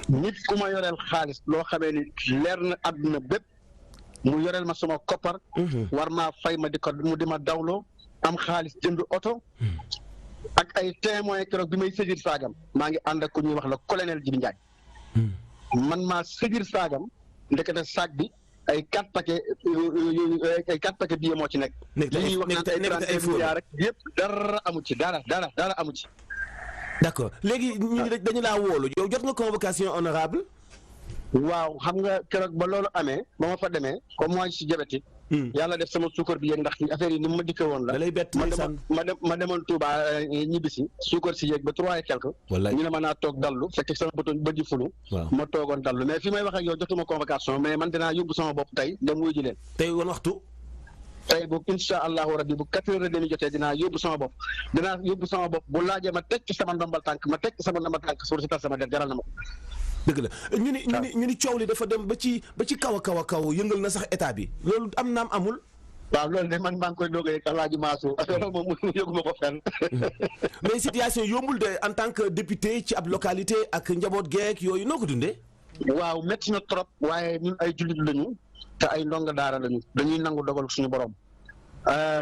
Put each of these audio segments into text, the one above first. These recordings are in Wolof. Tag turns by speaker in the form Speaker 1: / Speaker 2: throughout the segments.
Speaker 1: nit ku ma yoreel xaalis loo xamee ni leer na àdduna bépp mu yoreel ma sama koppar. war maa fay ma di ko mu di ma dawloo am xaalis jënd oto. ak ay témoins keroog bi may saisir saagam maa ngi ànd ak ku ñuy wax la colonel Djibi Ndiaye. man maa saisir saagam ndekete saag bi ay 4 paquets billets moo ci nekk.
Speaker 2: nekk ay fóot
Speaker 1: rek yëpp dara amu ci dara amu ci.
Speaker 2: d'accord léegi dañu laa wóolu yow jot nga convocation honorable
Speaker 1: waaw xam nga keroog ba loolu amee ba ma fa demee comme moi si diabète yàlla def sama suukar bi yéeg ndax affaire yi ni ma dikkee woon la.
Speaker 2: da lay bett
Speaker 1: ma demoon Touba ñibbisi suukar si yéeg ba 3 et quelque. ñu ne ma naa toog dallu fekk sama bët ji fulu. ma toogoon dallu mais fi may wax ak yow jotuma convocation mais man dinaa yóbbu sama bopp tey dem wuyu ji leen.
Speaker 2: tey woon waxtu.
Speaker 1: tey bu incha allahu rabbi bu 4h30 jotee dinaa yóbbu sama bopp bu laajee ma teg ci sama ndombal tànk suur si tal sama der jaral na ma ko.
Speaker 2: dëgg la ñu ni coow li dafa dem ba ci kaw a kaw yëngal na sax état bi loolu am naam amul.
Speaker 1: waaw loolu de man maa ngi koy doog a yëg Alaaji Mansour loolu moom yëguma ko fenn.
Speaker 2: mais situation yombul de en tant que député ci ab localité ak njaboot geek yooyu noo ko dundee.
Speaker 1: waaw métti na trop waaye ñun ay jullit lañu te ay ndongo daara lañu dañuy nangu dogal suñu borom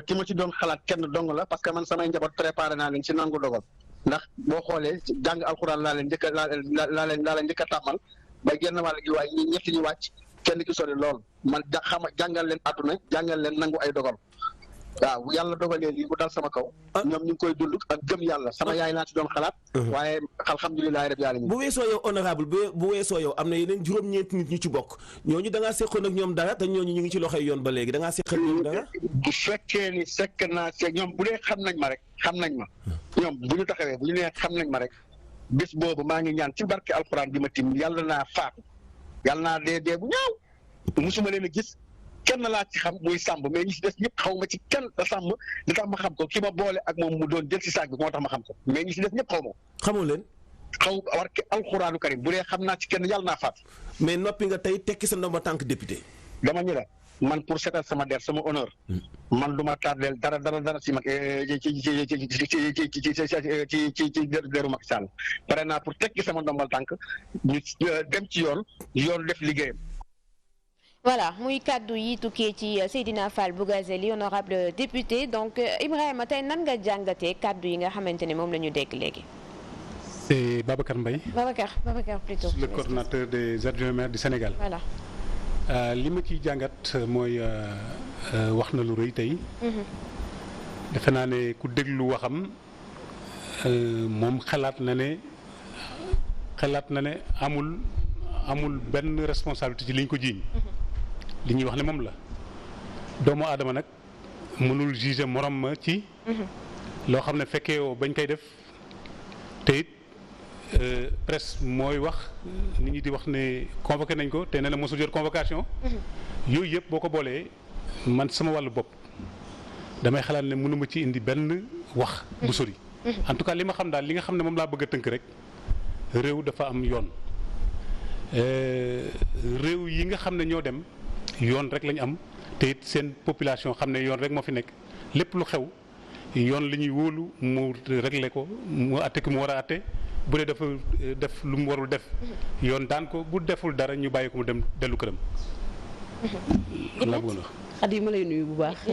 Speaker 1: ki ma ci doon xalaat kenn dong la parce que man samay njaboot préparé naa leen ci nangu dogal ndax boo xoolee jàng alxuraan laa leen njëkk a tàmmal ba genn wàll gi waaye ñetti ñi wàcc kenn ki sori lool man jàngal leen àdduna jàngal leen nangu ay dogal waaw yàlla dogalee lii mu dal sama kaw. ñoom ñu ngi koy dund ak gëm yàlla sama yaay laa ci doon xalaat. waaye alhamdulilah rabbil alamin.
Speaker 2: bu weesoo yow honorable bu weesoo yow am na yeneen juróom-ñeenti nit ñu ci bokk ñooñu da ngaa seqoon ak ñoom dara te ñooñu ñu ngi ci loxoy yoon ba léegi da ngaa seqal ñoom dara.
Speaker 1: bu fekkee ni sekk naa seeg ñoom bu dee xam nañ ma rek xam nañ ma. ñoom bu ñu taxawee bu ñu nee xam nañ ma rek bés boobu maa ngi ñaan ci barke alxuraan bi ma tim yàlla naa faatu yàlla naa dee bu ñaaw musuma leen a gis. kenn laa ci xam muy sàmb mais ñi si des ñëpp xaw ma ci kenn da sàmb li tax ma xam ko ki ma boole ak moom mu doon jël si saag bi moo tax ma xam ko mais ñi si des ñëpp xaw ma ko.
Speaker 2: xamoo leen.
Speaker 1: war ke alxuraanu karim bu dee xam naa ci kenn yàlla naa faatu.
Speaker 2: mais noppi nga tey tekki sa ndomba tànk député.
Speaker 1: dama ñu la man pour seetal sama der sama honneur. man du ma tardeel dara si mag ci deru Macky Sall pare naa pour tekki sama ndombal tànk ñu dem ci yoon def liggéeyam.
Speaker 3: voilà muy kàddu yi tukkee ci Seydina Fall Bougazelli honorable député donc Ibrahima tey nan nga jàngatee kàddu yi nga xamante ne moom la ñu dégg léegi.
Speaker 4: c'est Babacar Mbaye.
Speaker 3: Babacar plutôt.
Speaker 4: le coordonnateur des adjoints maires du Sénégal.
Speaker 3: voilà.
Speaker 4: li ma ciy jàngat mooy wax na lu rëy tey. defe naa ne ku déglu waxam moom xalaat na ne amul benn responsabilité ci liñ ko jiiñ. li ñuy wax ne moom la doomu aadama nag mënul juger morom ma ci loo xam ne fekkee woo bañ koy def te it presse mooy wax nit ñi di wax ne convoqué nañ ko te ne la mosul jot convocation yooyu yëpp boo ko boolee man sama wàllu bopp damay xalaat ne mënuma ci indi benn wax bu sori en tout cas li ma xam daal li nga xam ne moom laa bëgg a tënk rek réew dafa am yoon réew yi nga xam ne ñoo dem yoon rek lañ am te it seen population xam ne yoon rek moo fi nekk lépp lu xew yoon li ñuy wóolu mu réglé ko mu àtte ki mu war a àtte bu dee dafa def lu mu warul def yoon daan ko bu deful dara ñu bàyyi ko mu dem dellu këram.
Speaker 5: Khady ma lay nuyu bu baax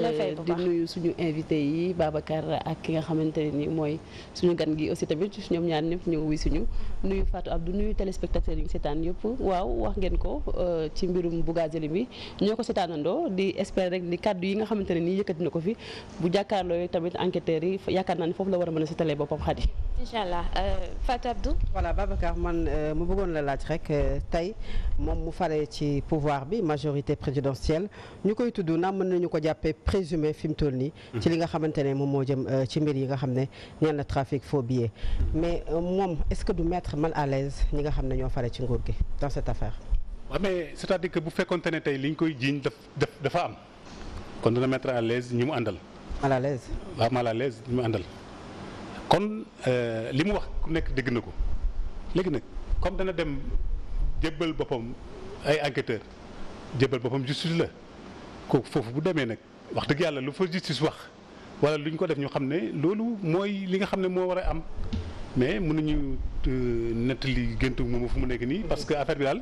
Speaker 5: di nuyu suñu invité yi Babacar ak ki nga xamante ne ni mooy suñu gan gi aussi tamit ñoom ñaar ñëpp ñëw wuy suñu nuyu Fatou Abdou nuyu téléspectateurs yi ñu seetaan yëpp waaw wax ngeen ko ci mbirum Bougazelli bi ñoo ko seetaanandoo di espérer rek li kàddu yi nga xamante ne nii yëkkati na ko fi bu jàkkaarloo tamit enquêteurs yi yaakaar naa ne foofu la war a mën a seetalee boppam Khady.
Speaker 3: incha allah Fatou Abdou.
Speaker 6: voilà Babacar man mu bëggoon la laaj rek tey moom mu faree ci pouvoir bi majorité présidentielle ñu koy tudd naa mën nañu ko jàppee présumé fi mu toll nii. ci li nga xamante ne moom moo jëm ci mbir yi nga xam ne ñaan na trafic faux billets mais moom est-ce que du mettre mal à l'aise ñi nga xam ne ñoo faree ci nguur gi dans cette affaire.
Speaker 4: waaw mais c'est-à-dire que bu fekkonte ne tey liñ koy jiiñ dafa am kon dana mettre à l'aise ñi mu àndal.
Speaker 6: mal à l'aise.
Speaker 4: waaw mal à l'aise ñi mu àndal. kon li mu wax ku nekk dégg na ko léegi nag comme dana dem jébbal boppam ay enquêteurs jébbal boppam justice la kooku foofu bu demee nag wax dëgg yàlla lu fa justice wax wala lu ñu ko def ñu xam ne loolu mooy li nga xam ne moo war a am mais mënuñu nettali géntu moom fu mu nekk nii parce que affaire bi daal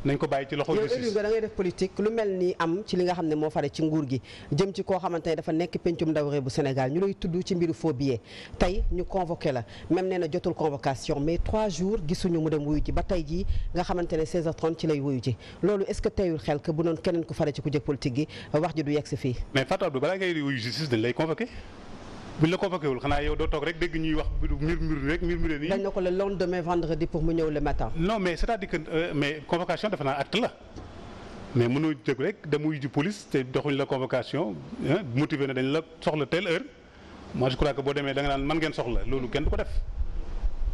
Speaker 4: nañ ko bàyyi ci loxo justice.
Speaker 6: yow da ngay def politique lu mel ni am ci li nga xam ne moo fare ci nguur gi jëm ci koo xamante ne dafa nekk pencum ndaw réew bu Sénégal ñu lay tudd ci mbiru faux billet tey ñu convoqué la même nee na jotul convocation mais 3 jours gisuñu mu dem wuyu ji ba tey jii nga xamante ne 16h30 ci lay wuyu ji loolu est-ce que teyul xel que bu noon keneen ku fare ci ku jëkk politique gi wax ji du yegg si fii.
Speaker 4: mais Fatou Abdou balaa ngay wuyu justice dañ lay convoqué buñ la convoqué wul xanaa yow doo toog rek dégg ñuy wax mbir nii.
Speaker 6: dañ na ko le lendemain vendredi pour mu ñëw le matin.
Speaker 4: non mais c'est-à-dire que mais convocation defe naa acte la mais mënoo jóg rek dem wuyu ji police te doxuñ la convocation motivé na dañ la soxla telle heure moi je crois que boo demee da nga naan man ngeen soxla loolu kenn du ko def.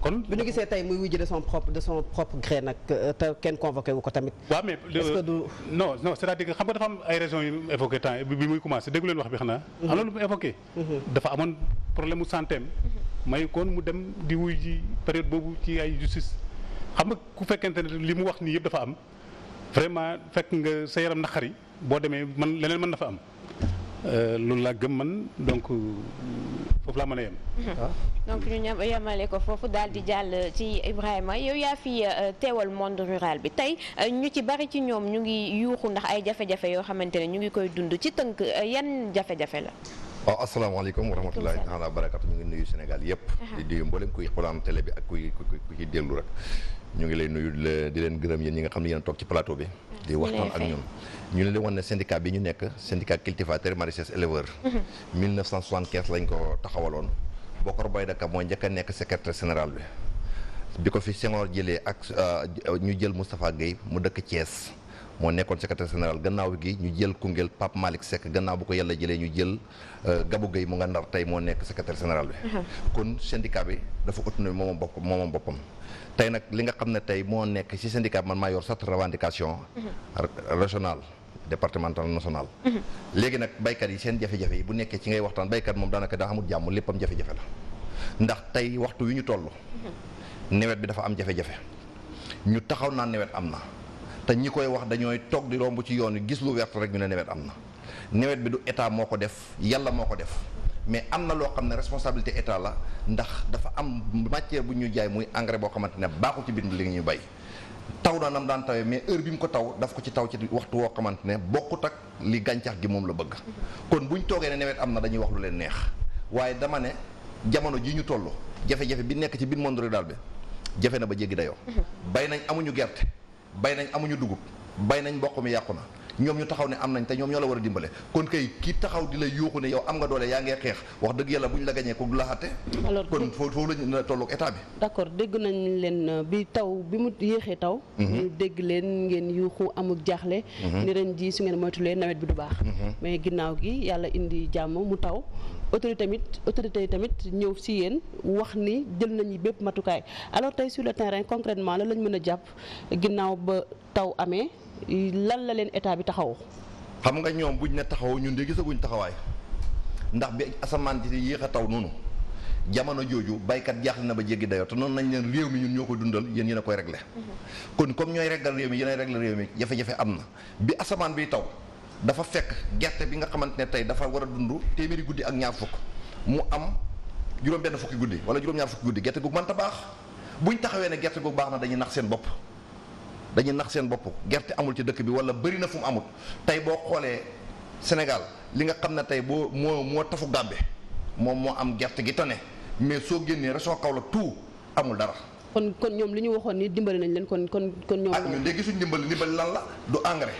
Speaker 4: kon
Speaker 6: bu ñu gisee tey muy wujj de son propre gré nag te kenn convoqué wu ko tamit.
Speaker 4: waaw mais
Speaker 6: est-ce que du.
Speaker 4: non c'est-à-dire que xam nga dafa am ay raisons yu évoqué temps bi muy commencé déggu leen wax bi xanaa. am na lu mu évoqué. dafa amoon problème mu santé am may kon mu dem di wuy ji période boobu ci ay justice xam nga ku fekkente ne li mu wax nii yëpp dafa am vraiment fekk nga sa yaram naqari boo demee man leneen mën na fa am loolu laa gëm man donc foofu laa mën a yem.
Speaker 3: donc ñu yemale ko foofu daal di jàll ci Ibrahima yow yaa fi teewal monde rural bi tey ñu ci bari ci ñoom ñu ngi yuuxu ndax ay jafe-jafe yoo xamante ne ñu ngi koy dund ci tënk yan jafe-jafe la.
Speaker 7: waaw asalaamaaleykum wa rahmatulahi taala wa barakatu ñu ngi nuyu Sénégal yëpp. di nuyu mboolem kuy xoolal télé bi ak kuy ciy déglu rek. ñu ngi lay nuyu di leen gërëm yéen ñi nga xam ne yéen a toog ci plateau bi. di waxtaan ak ñun. ñu leen di wan ne syndicat bi ñu nekk syndicat cultivateur maraîchers éleveurs. 1975 lañ ko taxawaloon. Bokar Bayda Ka moo njëkk a nekk secrétaire général bi. bi ko fi Senghor jëlee ak ñu jël Moustapha Guèye mu dëkk Thiès. moo nekkoon secrétaire général gannaaw gi ñu jël Koungheul Pape Malick Seck gannaaw bu ko yàlla jëlee ñu jël Gabou Gueye mu nga Ndar tey moo nekk secrétaire général bi. kon syndicat bi dafa autonome moomam boppam. tey nag li nga xam ne tey moo nekk ci syndicat bi man maa yor cette revendication régionale départementale nationale. léegi nag baykat yi seen jafe-jafe yi bu nekkee ci ngay waxtaan baykat moom daanaka daa amul jàmm léppam jafe-jafe la ndax tey waxtu wi ñu toll. nawet bi dafa am jafe-jafe ñu taxaw naa nawet am na. te ñi koy wax dañooy toog di romb ci yoon wi gis lu wert rek ñu ne nawet am na nawet bi du état moo ko def yàlla moo ko def mais am na loo xam ne responsabilité état la ndax dafa am matière bu ñu jaay muy engrais boo xamante ne baaxul ci biir li ñuy bay taw na nam daan tawee mais heure bi mu ko taw daf ko ci taw ci waxtu woo xamante ne bokkut ak li gàncax gi moom la bëgg kon buñ toogee ne nawet am na dañuy wax lu leen neex waaye dama ne jamono ji ñu toll jafe-jafe bi nekk ci biir monde rural bi jafe na ba jéggi dayoo bay nañ amuñu gerte bay nañ amuñu dugub bay nañ mboq mi yàqu na ñoom ñu taxaw ne am nañ te ñoom ñoo la war a dimbale kon kay ki taxaw di la yuuxu ne yow am nga doole yaa ngee xeex wax dëgg yàlla bu ñu la gañee ko du la xatte
Speaker 5: alors
Speaker 7: kon foofu lañu tolloog état bi
Speaker 5: d'accord dégg nañ leen bi taw bi mu yéexee taw ñu dégg leen ngeen yuuxu amul jaaxle ni ren ji su ngeen moytulee nawet bi du baax mais ginnaaw gi yàlla indi jàmm mu taw autorité yi tamit ñëw si yéen wax ni jël nañu bépp matukaay alors tey sur le terrain concrètement la lañ mën a jàpp ginnaaw ba taw amee lan la leen état bi taxaw
Speaker 7: xam nga ñoom buñ ne taxaw ñun de gisaguñ taxawaay ndax bi asamaan di yéex a taw noonu jamono jooju baykat jaaxle na ba jéggi dayoo te noonu nañ leen réew mi ñun ñoo koy dundal yéen yéen a koy réglé kon comme ñooy réglal réew mi yéen a réglé réew mi jafe-jafe am na bi asamaan biy taw dafa fekk gerte bi nga xamante ne tey dafa war a dund téeméeri guddi ak ñaar fukk mu am juróom-benn fukki guddi wala juróom-ñaar fukki guddi gerte googu mënta baax buñ taxawee ne gerte googu baax na dañuy nax seen bopp gerte amul ci dëkk bi wala bëri na fu mu amul tey boo xoolee Sénégal li nga xam ne tey moo tafu Gàmbi moom moo am gerte gi tane mais soo génnee région Kaolack tout amul dara.
Speaker 5: kon ñoom li ñu waxoon ni dimbali nañ leen kon ñoom.
Speaker 7: ñun léegi suñ dimbali lan la du engrais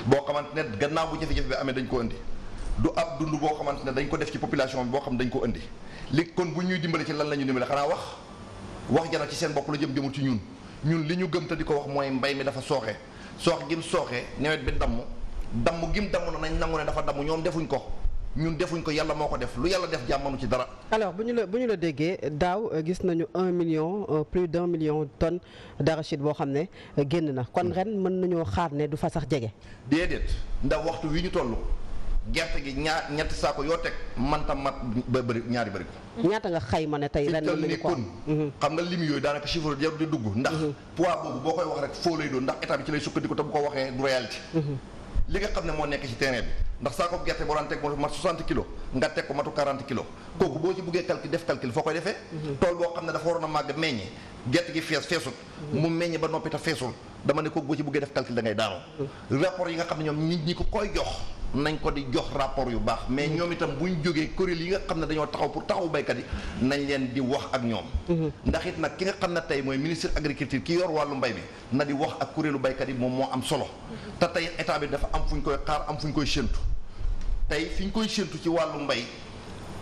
Speaker 7: boo xamante ne gannaaw bu jafe-jafe bi amee dañ ko indi du ab dund boo xamante ne dañ ko def ci population bi boo xam dañ ko indi li kon bu ñuy dimbali ci lan la ñu dimbali xanaa wax jana ci seen bopp la jëmul ci ñun li ñu gëm te di ko wax mooy mbay mi dafa sooxe gim sooxe nawet bi damm gim damm na nañ nangu ne dafa damm ñoom defuñ ko ñun defuñ ko yàlla moo ko def lu yàlla def jàmmanu ci dara.
Speaker 6: alors bu ñu la déggee daaw gis nañu 1 million plus d'1 million tonnes d'arachide boo xam ne génn na kon ren mën nañoo xaar ne du fa sax jege.
Speaker 7: déedéet ndax waxtu wi ñu toll gerte gi ñetti saako yoo teg manta mat ba bëri ñaari bëri ko.
Speaker 6: ñaata nga xayma ne tey ren
Speaker 7: ni kon xam nga lim yooyu daanaka chiffre jarul di dugg ndax poids boobu boo koy wax rek foo lay doon ndax état bi ci lay sukkandiku te bu ko waxee du réalité li nga xam ne moo nekk ci terrain bi ndax saako gerte boo daan teg moo mat 60 kilos nga teg ko matu 40 kilos kooku boo ci buggee def calcul foo koy defee tool boo xam ne dafa waroon a màgg meññi gerte gi feesut mu meññi ba noppi te feesul dama ne kooku boo ci buggee def calcul da ngay daanu rapport yi nga xam ne ñoom nit ñi ko koy jox nañ ko di jox rapport yu baax mais ñoom itam buñ jógee kuréel yi nga xam ne dañoo taxaw pour taxawu baykat yi nañ leen di wax ak ñoom ndax it nag ki nga xam ne tey mooy ministre agriculture ki yor wàllu mbay bi na di wax ak kuréelu baykat yi moom moo am solo te tey état bi dafa am fu ñu koy xaar am fu ñu koy séntu tey fi ñu koy séntu ci wàllu mbay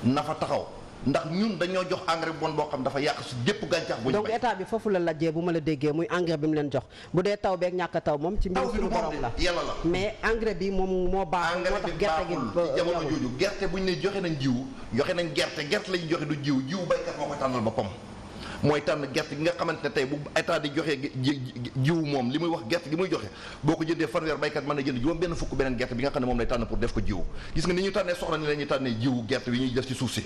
Speaker 7: na fa taxaw ndax ñun dañoo jox engrais bon boo xam dafa yàq su gépp gàncax bu ñu
Speaker 6: donc
Speaker 7: bay
Speaker 6: état bi foofu la lajjee bu ma la déggee muy engrais bi mu leen jox bu dee taw beeg ñàkk a taw moom ci mbiru
Speaker 7: taw bi
Speaker 6: suñu
Speaker 7: du
Speaker 6: borom
Speaker 7: moom
Speaker 6: la
Speaker 7: de yàlla la
Speaker 6: mais engrais bi moom moo baax moo
Speaker 7: engrais
Speaker 6: tax
Speaker 7: bi
Speaker 6: gerte gi
Speaker 7: baaxul ci jamono
Speaker 6: ñorul.
Speaker 7: jooju gerte bu ñu ne joxe nañ jiwu joxe nañ gerte la ñuy joxe du jiwu baykat moo koy tànnal boppam mooy tànn gerte gi nga xamante ne tey bu état di joxe jiwu moom li muy wax gerte gi muy joxe boo ko jëndee fanweer baykat mën na jënd juróom benn fukk beneen gerte bi nga xam ne moom lay tànn pour def ko jiwu gis nga ni ñu tànnee soxla ni la ñuy tànnee jiwu gerte bi ñuy def ci suuf si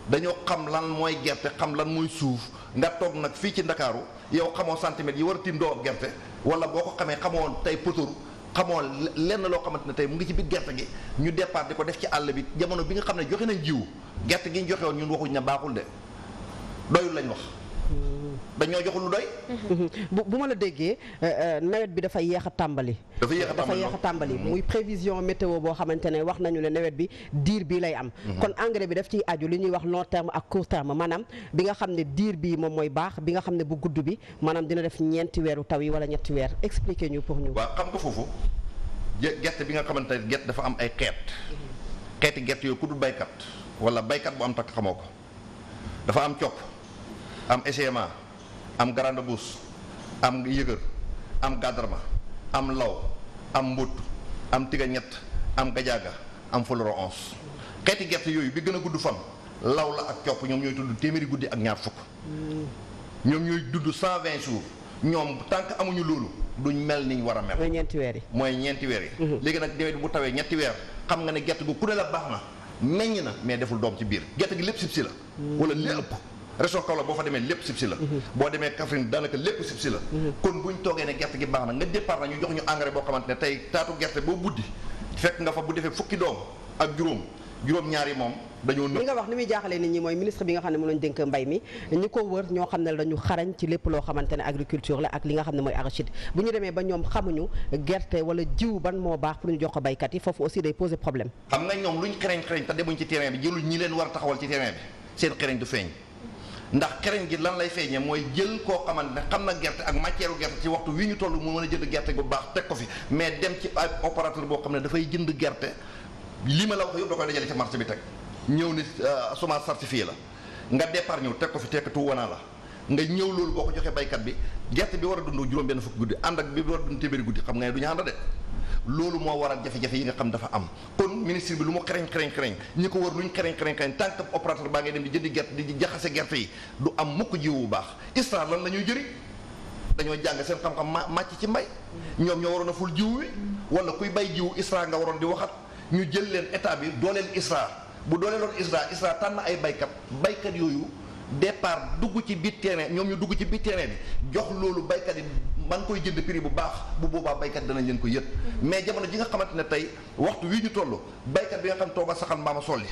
Speaker 7: dañoo xam lan mooy gerte xam lan mooy suuf nga toog nag fii ci Ndakaaru yow xamoo centimètres yi war a tiim doo gerte wala boo ko xamee xamoo tey potoru xamoo lenn loo xamante ne tey mu ngi ci biir gerte gi ñu départ di ko def ci àll bi jamono bi nga xam ne joxe nañ jiwu gerte gi ñu joxe woon ñun waxuñ ne baaxul de doyul lañ wax dañoo joxul lu doy.
Speaker 6: bu ma la déggee nawet bi dafa yéex a tàmbali.
Speaker 7: dafa yéex a
Speaker 6: tàmbali muy prévision météo boo xamante ne wax nañu ne nawet bi diir bii lay am. kon engrais bi daf ciy aju li ñuy wax long terme ak court terme maanaam bi nga xam ne diir bii moom mooy baax bi nga xam ne bu gudd bi maanaam dina def ñeenti weeru taw yi wala ñetti weer expliquer ñu pour ñu.
Speaker 7: waaw xam nga foofu gerte bi nga xamante ne gerte dafa am ay xeeti gerte yooyu ku dul baykat wala baykat bu am takk xamoo ko dafa am copp am SMA am grande bouse am yëgër am gadarma am law am mbut am tiga ñett am gajaaga am fuloro 11 xeeti gerte yooyu bi gën a gudd fan law la ak copp ñoom ñooy tudd téeméeri guddi ak ñaar fukk ñoom ñooy dudd 120 jours ñoom tant que amuñu loolu duñ mel niñ war a mel.
Speaker 6: mooy ñeenti weer yi.
Speaker 7: mooy ñeenti weer yi. léegi nag nawet bu tawee ñetti weer xam nga ne gerte gu ku ne la baax na meññ na mais deful doom ci biir gerte gi lépp sib si la. wala lépp région Kaolack boo fa demee lépp sib si la. boo demee Kaffrine daanaka lépp sib si la. kon buñ toogee ne gerte gi baax na nga départ na ñu jox ñu engrais boo xamante ne tey taatu gerte boo buddi fekk nga fa bu defee fukki doom ak juróom-ñaar yi moom dañoo nëb.
Speaker 6: li nga wax ni muy jaaxalee nit ñi mooy ministre bi nga xam ne moom lañ dénk mbay mi ñi ko wër ñoo xam ne dañu xarañ ci lépp loo xamante ne agriculture la ak li nga xam ne mooy arachide bu ñu demee ba ñoom xamuñu gerte wala jiw ban moo baax pour ñu jox ko baykat yi foofu aussi day poser problème.
Speaker 7: xam nga ñoom luñ xereñ te demuñ ci terrain bi jëluñ ñi leen war a taxawal ci terrain bi seen xereñ du feeñ ndax xereñ gi lan lay feeñee mooy jël koo xamante ne xam na gerte ak matière gerte ci waxtu wi ñu toll mu mën a jënd gerte gu baax teg ko fi mais dem ci opérateur boo xam ne dafay jënd gerte li ma la wax yëpp da koy dajale ci marché bi teg ñëw ni semence certifiée la nga départ ñëw teg ko fi tekkatu wanaa la nga ñëw loolu boo ko joxee baykat bi gerte bi war a dund juróom benn fukki guddi ànd ak bi war a dund téeméeri guddi xam nga ne du ñu ànd de loolu moo waral jafe-jafe yi nga xam dafa am kon ministre bi lu mu xereñ ñi ko war luñ xereñ tant que opérateur baa ngay dem di jëndi gerte di jaxase gerte yi du am mukk jiwu bu baax ISRA lan la ñuy jëriñ dañoo jàng seen xam-xam màcc ci mbay ñoom ñoo waroon a ful jiwu wi wala kuy bay jiwu ISRA nga waroon di waxat ñu jël leen état bi dooleel ISRA bu dooleeloon ISRA tànn ay baykat yooyu départ dugg ci biir terrain ñoom ñu dugg ci biir terrain bi jox loolu baykat yi man koy jënd prix bu baax bu boobaa baykat danañ leen ko yët mais jamono ji nga xamante ne tey waxtu wii ñu toll baykat bi nga xam tooba saxal mbaama solli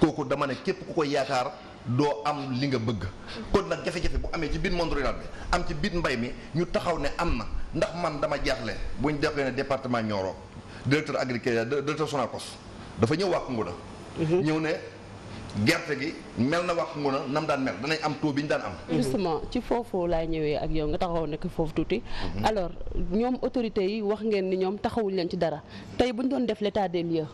Speaker 7: kooku dama ne képp ku koy yaakaar doo am li nga bëgg kon nag jafe-jafe bu amee ci biir monde rural bi am ci biir mbay mi ñu taxaw ne am na ndax man dama jaaxle buñ defee ne département Nioro directeur agricole directeur Sonacos dafa ñëw wàq nguna ñëw ne gerte gi mel na wax nguna nam daan mel danañ am taux bi ñu daan am
Speaker 5: justement ci foofu laay ñëwee ak yow nga taxaw nekk foofu tuuti alors ñoom autorités yi wax ngeen ni ñoom taxawuñ leen ci dara tey bu ñu doon def l'état des lieux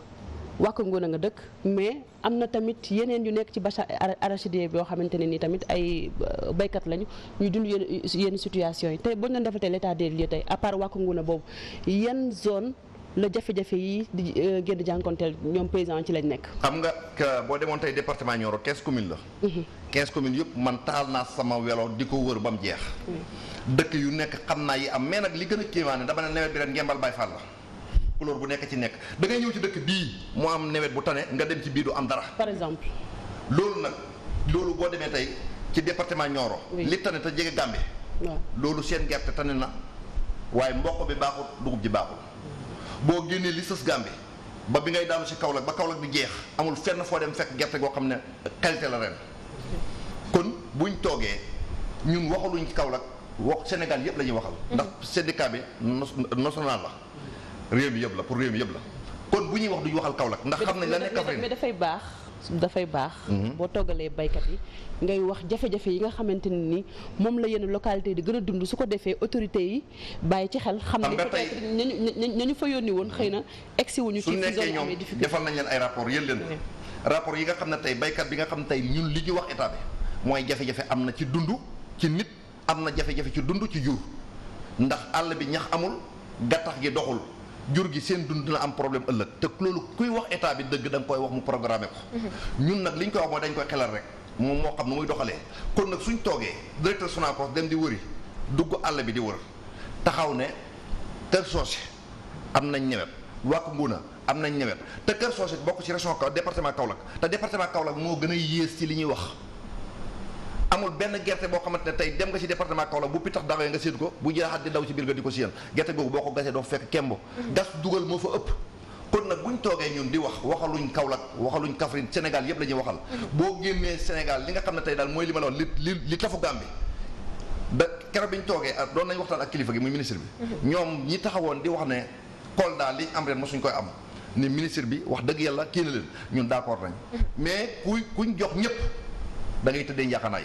Speaker 5: wàkk nguna nga dëkk mais am na tamit yeneen yu nekk ci bassin arachidier boo xamante ne ni tamit ay baykat lañu ñuy dund yenn situation yi tey bu ñu doon defatee l'état des lieux tey à part wàkk nguna boobu yan zone la jafe-jafe yi di génn jànkonteel ñoom paysans ci lañ nekk.
Speaker 7: xam nga boo demoon tey département Nioro 15 communes la. 15 communes yëpp man taal naa sama welo di ko wër ba mu jeex. dëkk yu nekk xam naa yi am mais nag li gën a kéemaane dama ne nawet bi ren ngembal Baay Faal la. couleur bu nekk ci nekk da ngay ñëw ci dëkk bii mu am nawet bu tane nga dem ci bii du am dara.
Speaker 5: par exemple.
Speaker 7: loolu boo demee tey ci département Nioro. li tane te jege Gambie.
Speaker 5: waaw
Speaker 7: loolu seen gerte tane na waaye mboq bi baaxul dugub ji baaxul. boo génnee li sës Gambie ba bi ngay daanu si Kaolack ba Kaolack bi jeex amul fenn foo dem fekk gerte goo xam ne qualité la ren kon buñ toogee ñun waxaluñ ci Kaolack wax Sénégal yëpp la ñuy waxal. ndax syndicat bi national la réew mi yëpp la pour réew mi yëpp la kon bu ñuy wax duñu waxal Kaolack ndax xam nañ la nekk Kaffrine
Speaker 5: mais dafay baax boo toggalee baykat yi ngay wax jafe-jafe yi nga xamante ne ni moom la yenn localité di gën a dund su ko defee autorités yi bàyyi ci xel xam ne peut-être nañu fa yónni woon xëy na egsi wuñu ci zone amee difficulté defal
Speaker 7: nañ leen ay rapport yéen leen rapport yi nga xam ne tey baykat bi nga xam ne tey ñun li ñu wax état bi mooy jafe-jafe am na ci dund ci nit am na jafe-jafe ci dund ci jur ndax àll bi ñax amul gattax gi doxul jur gi seen dund dina am problème ëllëg te loolu kuy wax état bi dëgg da nga koy wax mu programmé ko ñun nag li ñu koy wax mooy dañ koy xelal rek moom moo xam nu muy doxalee kon nag suñ toogee directeur Sonacos dem di wëri dugg àll bi di wër taxaw ne Kër Socé am nañ ñewet Wack Ngouna am nañ ñewet te Kër Socé bokk ci région département Kaolack te département Kaolack moo gën a yées ci li ñuy wax amul benn gerte boo xamante ne tey dem nga ci département Kaolack bu pitax dawee nga séen ko bu jaaxaat di daw ci biir nga di ko siyal gerte googu boo ko gasee doo fekk kembo gas dugal moo fa ëpp kon nag buñ toogee ñun di waxaluñ Kaolack waxaluñ Kaffrine Sénégal yëpp la ñuy waxal boo génnee Sénégal li nga xam ne tey daal mooy li ma la wax li tafu Gàmbi ba keroog bi ñu toogee doon nañ waxtaan ak kilifa gi muy ministre bi ñoom ñi taxawoon di wax ne Kolda li am ren mosuñ koy am ni ministre bi wax dëgg yàlla kii na leen ñun d'accord nañ mais kuñ jox ñëpp da ngay tëddee njaaxanaay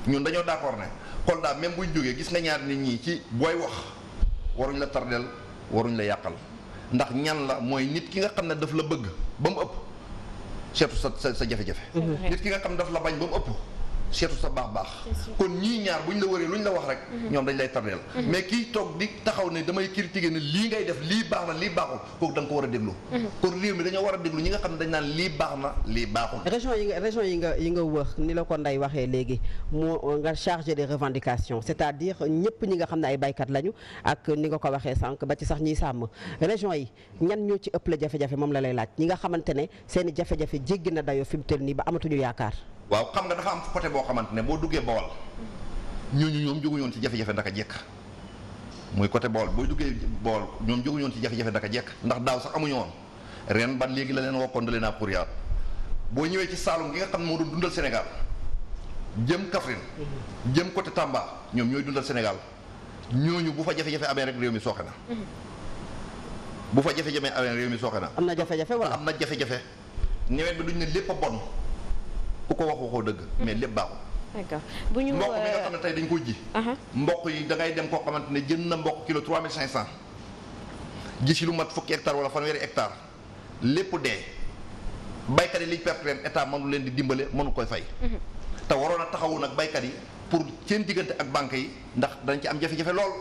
Speaker 7: ñun dañoo d'accord ne Kolda même buñ jógee gis nga ñaari nit ñi ci booy wax waruñ la tardeel waruñ la yàqal ndax ñan la mooy nit ki nga xam ne daf la bëgg ba mu ëpp seetu sa jafe-jafe nit ki nga xam ne daf la bañ ba mu ëpp seetu sa baax kon ñii ñaar buñ la wëree luñ la wax rek ñoom dañ lay tardeel mais kii toog di taxaw ne damay critiquer ne lii ngay def lii baax na lii baaxul kooku da nga ko war a déglu kon réew mi dañoo war a déglu ñi nga xam ne dañ naan lii baax na lii baaxul
Speaker 6: région yi nga wër ni la ko Ndeye waxee léegi moo nga chargé des revendications c'est-à-dire ñëpp ñi nga xam ne ay baykat lañu ak ni nga ko waxee sànq ba ci sax ñiy sàmm région yi ñan ñoo ci ëpp la jafe-jafe moom la lay laaj ñi nga xamante ne seen i jafe-jafe jéggi na dayoo fi mu tel nii ba amatuñu yaakaar
Speaker 7: waaw xam nga dafa am côté boo xamante ne boo duggee Bawol ñoom jóguñoon ci jafe-jafe ndaka jekk muy côté Bawol boo duggee Bawol ñoom jóguñoon ci jafe-jafe ndaka jekk ndax daaw sax amuñu woon ren ban léegi la leen wokkoon da leen a pour yaat boo ñëwee ci Saalum gi nga xam ne moo doon dundal Sénégal jëm Kaffrine jëm côté Tamba ñoom ñooy dundal Sénégal ñooñu bu fa jafe-jafe amee rek réew mi sooxe na bu fa jafe-jafe amee réew mi sooxe na
Speaker 6: am na jafe-jafe wala
Speaker 7: am na jafe-jafe nawet bi duñ ne lépp a bon ku ko waxoo dëgg mais lépp baaxul.
Speaker 3: d'accord bu ñu
Speaker 7: mboq mi nga xam ne tey dañ ko ji. mboq yi da ngay dem koo xamante ne jënd na mboq kilo 3500 ji si lu mat fukki hectare wala fanweeri hectare lépp dee baykat yi liñ perte leen état mënu leen di dimbale mënu koy fay. te waroon a taxawu nag baykat yi pour seen diggante ak banque yi ndax dañ ci am jafe-jafe lool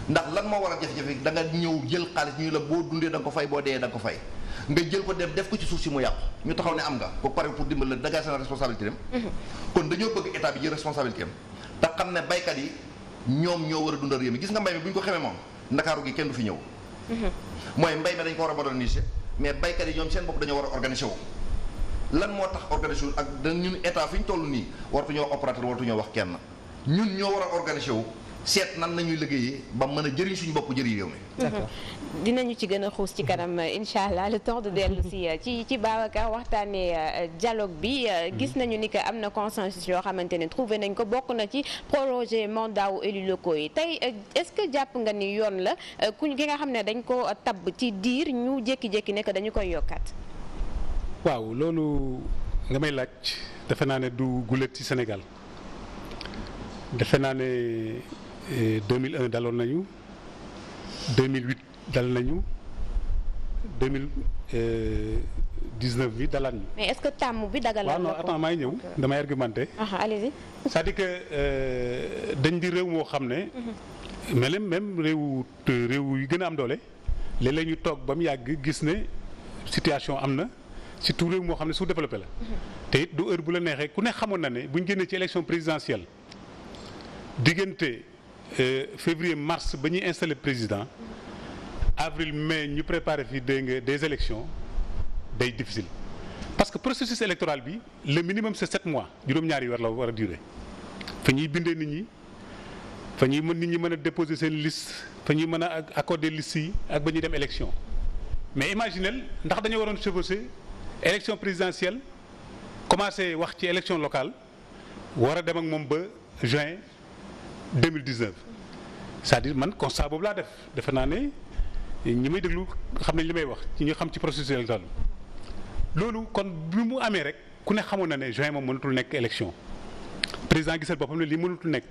Speaker 7: ndax lan moo war a jafe-jafe da nga ñëw jël xaalis ñu la boo dundee da nga ko fay boo dee da nga ko fay. nga jël ko dem def ko ci suuf si mu yàqu ñu taxaw ne am nga ko pare pour dimbal la dagaa seen responsabilité dem kon dañoo bëgg état bi jël responsabilité am te xam ne baykat yi ñoom ñoo war a dundal réew mi gis nga mbay mi bu ñu ko xamee moom ndakaaru gi kenn du fi ñëw mooy mbay mi dañ ko war a moderniser mais baykat yi ñoom seen bopp dañoo war a organiser wu lan moo tax organiser wu ak da ñun état fi ñu toll nii wartu ñoo wax opérateur wartu ñoo wax kenn ñun ñoo war a organiser wu seet nan nañuy liggéeyee ba mën a jëriñ suñu bopp jëriñ réew mi.
Speaker 3: d'accord dinañu ci gën a xuus ci kanam incha allah le temps de dellu si ci Babacar waxtaanee dialogue bi gis nañu ni que am na consensus yoo xamante ne trouvé nañ ko bokk na ci prolonger mandat wu élus locaux yi tey est-ce que jàpp nga ni yoon la ki nga xam ne dañ ko tabb ci diir ñu jékki-jékki ne que dañu koy yokkaat.
Speaker 4: waaw loolu nga may laaj defe naa ne du gulet ci Sénégal defe naa ne. 2001 daloon nañu 2008 dal nañu 2019 bi dalaat ñu.
Speaker 3: mais est-ce que tàmm bi dagalaat
Speaker 4: waaw non attends maa ngi ñëw damay argumenté.
Speaker 3: allez-y.
Speaker 4: c'est-à-dire que dañ di réew moo xam ne. même réew yu gën a am doole léeg-léeg ñu toog ba mu yàgg gis ne situation am na surtout réew moo xam ne sous-développé la. te it du heure bu la neexee ku ne xamoon na ne bu ñu génnee ci élection présidentielle diggante. Février mars ba ñuy installé président avril mai ñu préparé fii dégg nga des élections day difficile parce que processus électoral bi le minimum c'est 7 mois juróom-ñaari weer la war a durer fa ñuy bindee nit ñi fa ñuy nit ñi mën a déposer seen liste fa ñuy mën a accorder liste yi ak ba ñuy dem élection mais imaginez ndax dañoo waroon chevaucher élection présidentielle commencé wax ci élection locale war a dem ak moom ba juin 2019 c'est-à-dire man constat boobu laa def defe naa ne ñi may déglu xam nañ li may wax ci ñu xam ci processus électoral loolu kon bi mu amee rek ku ne xamoon na ne juin moom mënatul nekk élection président gisal boppam ne lii mënatul nekk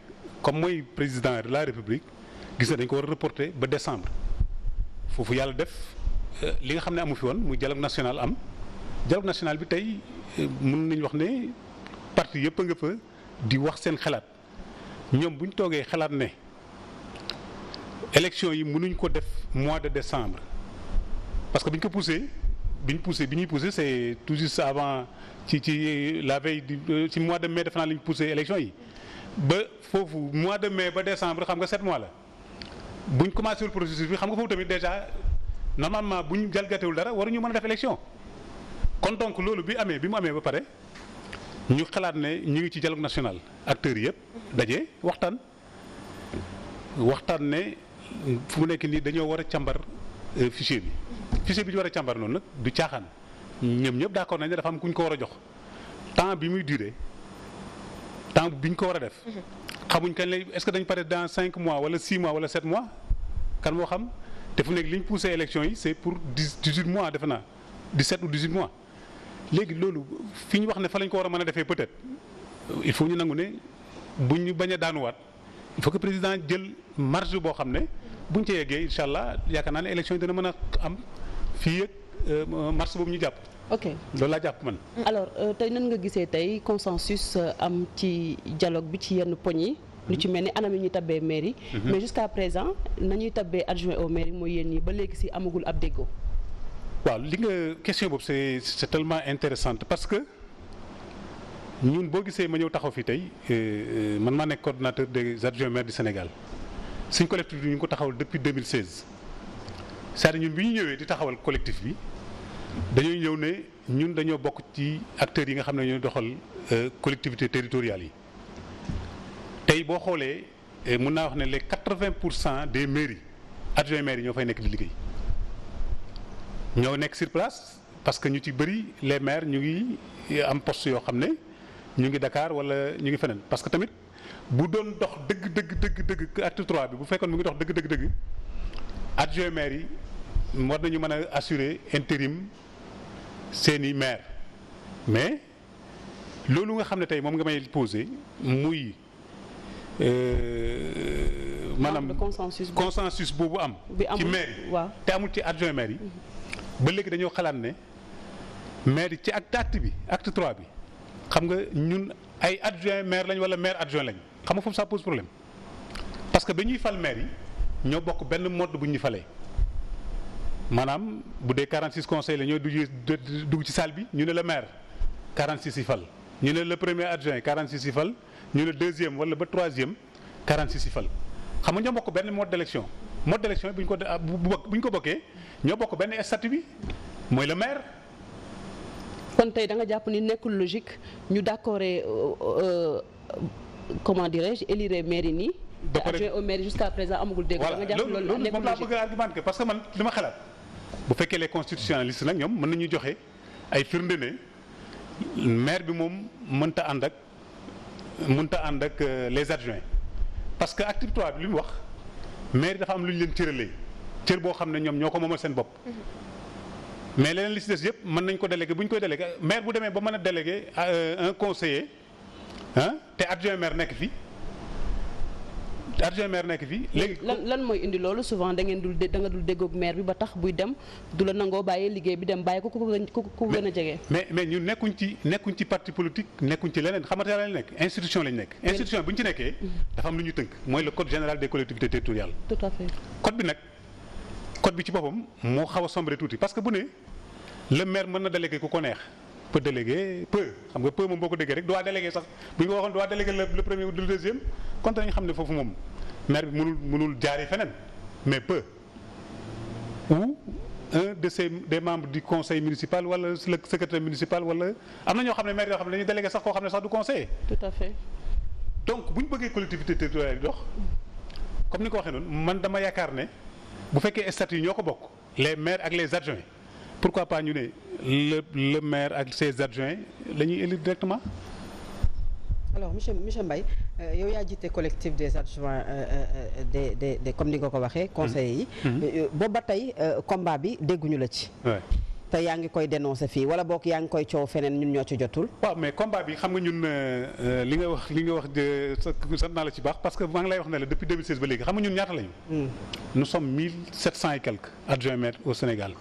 Speaker 4: comme mooy président de la république gis na dañ ko war a reporter ba décembre foofu yàlla def li nga xam ne amu fi woon muy dialogue national am dialogue national bi tey mën nañu wax ne parti yëpp a nga fa di wax seen xalaat ñoom bu ñu toogee xalaat ne élection yi mënuñ ko def mois de décembre parce que bi ñuy poussé c'est tout juste avant ci la veille ci mois de mai defe naa la ñu poussé élection yi ba foofu mois de mai ba décembre xam nga 7 mois la buñ commencé wul processus bi xam nga foofu tamit déjà normalement buñ jalgatewul dara waruñu mën a def élection kon donc loolu bi mu amee ba pare ñu xalaat ne ñu ngi ci dialogue national acteurs yëpp daje waxtaan ne fu mu nekk nii dañoo war a càmbar fichier bi ñu war a càmbar noonu nag du caaxaan ñoom ñëpp d'accord nañ ne dafa am ku ñu ko war a jox temps bi muy durer temps bi ñu ko war a def xamuñ kañ lay est-ce que dañ pare dans 5 mois wala 6 mois wala 7 mois kan moo xam te fu nekk li ñu poussé élection yi c'est pour 18 mois defe naa 17 ou 18 mois léegi loolu fi ñu wax ne fa lañ ko war a mën a defee peut-être il faut ñu nangu ne bu ñu bañ a daanuwaat il faut que président jël marge boo xam ne buñ ca yeggee incha allah yaakaar naa ne élection yi dina mën a am fii ak mars boobu ñu jàpp.
Speaker 5: ok
Speaker 4: loolu laa jàpp man.
Speaker 5: alors tey nan nga gisee tey consensus am ci dialogue bi ci yenn poñ yi. lu ci mel ni anam yi ñuy tabbee maire yi. mais jusqu'à présent nañuy tabbee adjoint au maire yi mooy yéen ñi ba léegi si amagul ab déggoo.
Speaker 4: waaw li nga question boobu c'est tellement intéressante parce que ñun boo gisee ma ñëw taxaw fii tey man maa nekk coordonnateur des adjoints maires du Sénégal suñ collectif bi ñu ngi ko taxawal depuis 2016 c'est-à-dire ñun bi ñu ñëwee di taxawal collectif bi dañuy ñëw ne ñun dañoo bokk ci acteurs yi nga xam ne ñooy doxal collectivités territoriales yi tey boo xoolee mën naa wax ne les 80% des mairies adjoints maires yi ñoo fay nekk di liggéey. ñoo nekk sur place parce que ñu ci bëri les maires ñu ngi am poste yoo xam ne ñu ngi Dakar wala ñu ngi feneen parce que tamit bu doon dox dëgg acte 3 bi bu fekkoon mu ngi dox dëgg adjoint maire yi war nañu mën a assurer intérim seeni maire mais loolu nga xam ne tey moom nga may poser muy maanaam consensus boobu am ci maire yi te amul ci adjoint maire yi ba léegi dañoo xalaat ne maire yi ci acte bi acte 3 bi xam nga ñun ay adjoint maire lañ wala maire adjoint lañ xam nga foofu ça pose problème parce que ba ñuy fal maire yi ñoo bokk benn mode bu ñu falee maanaam bu dee 46 conseils la ñoo dugg ci salle bi ñu ne le maire 46 yi fal ñu ne le premier adjoint 46 yi fal ñu ne deuxième wala ba troisième 46 yi fal xam nga ñoo bokk benn mode d'élection bu ñu ko bokkee ñoo bokk benn statut bi mooy le maire.
Speaker 5: kon tey da nga jàpp ni nekkul logique ñu d'accord comment dirais-je élire maire yi nii. te adjoint au maire jusqu'à présent amagul dégg. da nga jàpp loolu nekkul logique
Speaker 4: moom laa bëgg a argumenté parce que man li ma xalaat bu fekkee les constitutionnalistes nag ñoom mën nañu joxe ay firnde ne maire bi moom mënta ànd ak les adjoints parce que acte 3 bi li mu wax maire dafa am lu ñu leen cëralee. cër boo xam ne ñoom ñoo ko moomal seen bopp mais leneen li ci des yëpp mën nañ ko délégué bu ñu koy délégué maire bu demee ba mën a délégué un conseiller te adjoint maire nekk fi léegi
Speaker 5: lan mooy indi loolu souvent da nga dul déggoog maire bi ba tax buy dem du la nangoo bàyyi liggéey bi dem bàyyi ko ku gën a jege. mais
Speaker 4: ñun nekkuñ ci parti politique nekkuñ ci leneen xamante ne lañ nekk institution lañ nekk. institution bu ñu ci nekkee. dafa am lu ñu tënk mooy le code général des collectivités territoriales.
Speaker 5: tout à fait
Speaker 4: code bi ci boppam moo xaw a sombre tuuti parce que bu ne le maire mën na déléguer ku ko neex peut déléguer xam nga moom boo ko déggee rek doit déléguer sax bu ñu ko waxoon doit déléguer le premier ou le deuxième kon dañu xam ne foofu moom maire bi mënul jaaree feneen mais ou un des membres du conseil municipal wala le secrétaire municipal wala am na ñoo xam ne maire yoo xam ne dañuy déléguer sax koo xam ne sax du conseiller.
Speaker 5: tout à fait.
Speaker 4: donc bu ñu bëggee collectivité territoriale yi dox comme ni ko waxee noonu man dama yaakaar ne bu fekkee statut ñoo ko bokk les maires ak les adjoints pourquoi pas ñu ne le maire ak ses adjoints la ñuy élire directement.
Speaker 6: alors monsieur Mbaye yow yaa jiite collectif des adjoints des comme ni nga ko waxee conseillers yi. boobu ba tey combat bi dégguñu la ci. te yaa ngi koy dénoncer fii wala boog yaa ngi koy coow feneen ñun ñoo ci jotul.
Speaker 4: waaw mais combat bi xam nga ñun li nga wax sant naa la ci baax parce que maa ngi lay wax ne la depuis 2016 ba léegi xam nga ñun ñaata lañu. nous sommes 1700 et quelques adjoints maires au Sénégal.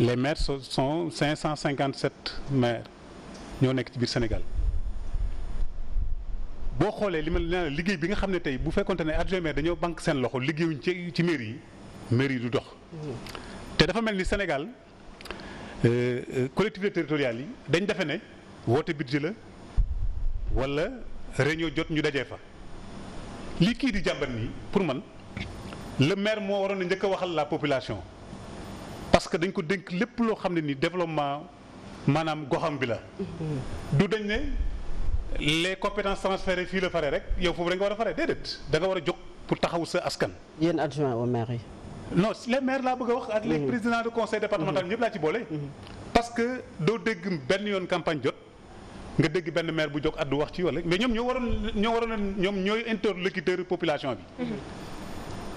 Speaker 4: les maires sont 557 maires ñoo nekk ci biir Sénégal boo xoolee li ma nee la liggéey bi nga xam ne tey bu fekkonte ne adjoint maire dañoo banque seen loxo liggéeyuñ ci mairie yi du dox. te dafa mel ni Sénégal. collectivités territoriales yi dañ defe ne woote budget la wala réunion jot ñu dajee fa li kii di jàmbat nii pour man le maire moo waroon a njëkk a waxal la population parce que dañ ko dénk lépp loo xam ne ni développement maanaam goxam bi la. du dañ ne les compétences transférées fii la fare rek yow foofu da nga war a fare déedéet da nga war a jóg pour taxaw sa askan.
Speaker 6: yéen adjoint au maire yi.
Speaker 4: non les maires laa bëgg a wax ak les présidents de conseil départemental ñëpp laa ci boole. parce que doo dégg benn yoon campagne jot nga dégg benn maire bu jóg addu wax ci wala mais ñoom ñoo waroon ñoom ñooy interlocuteur population bi.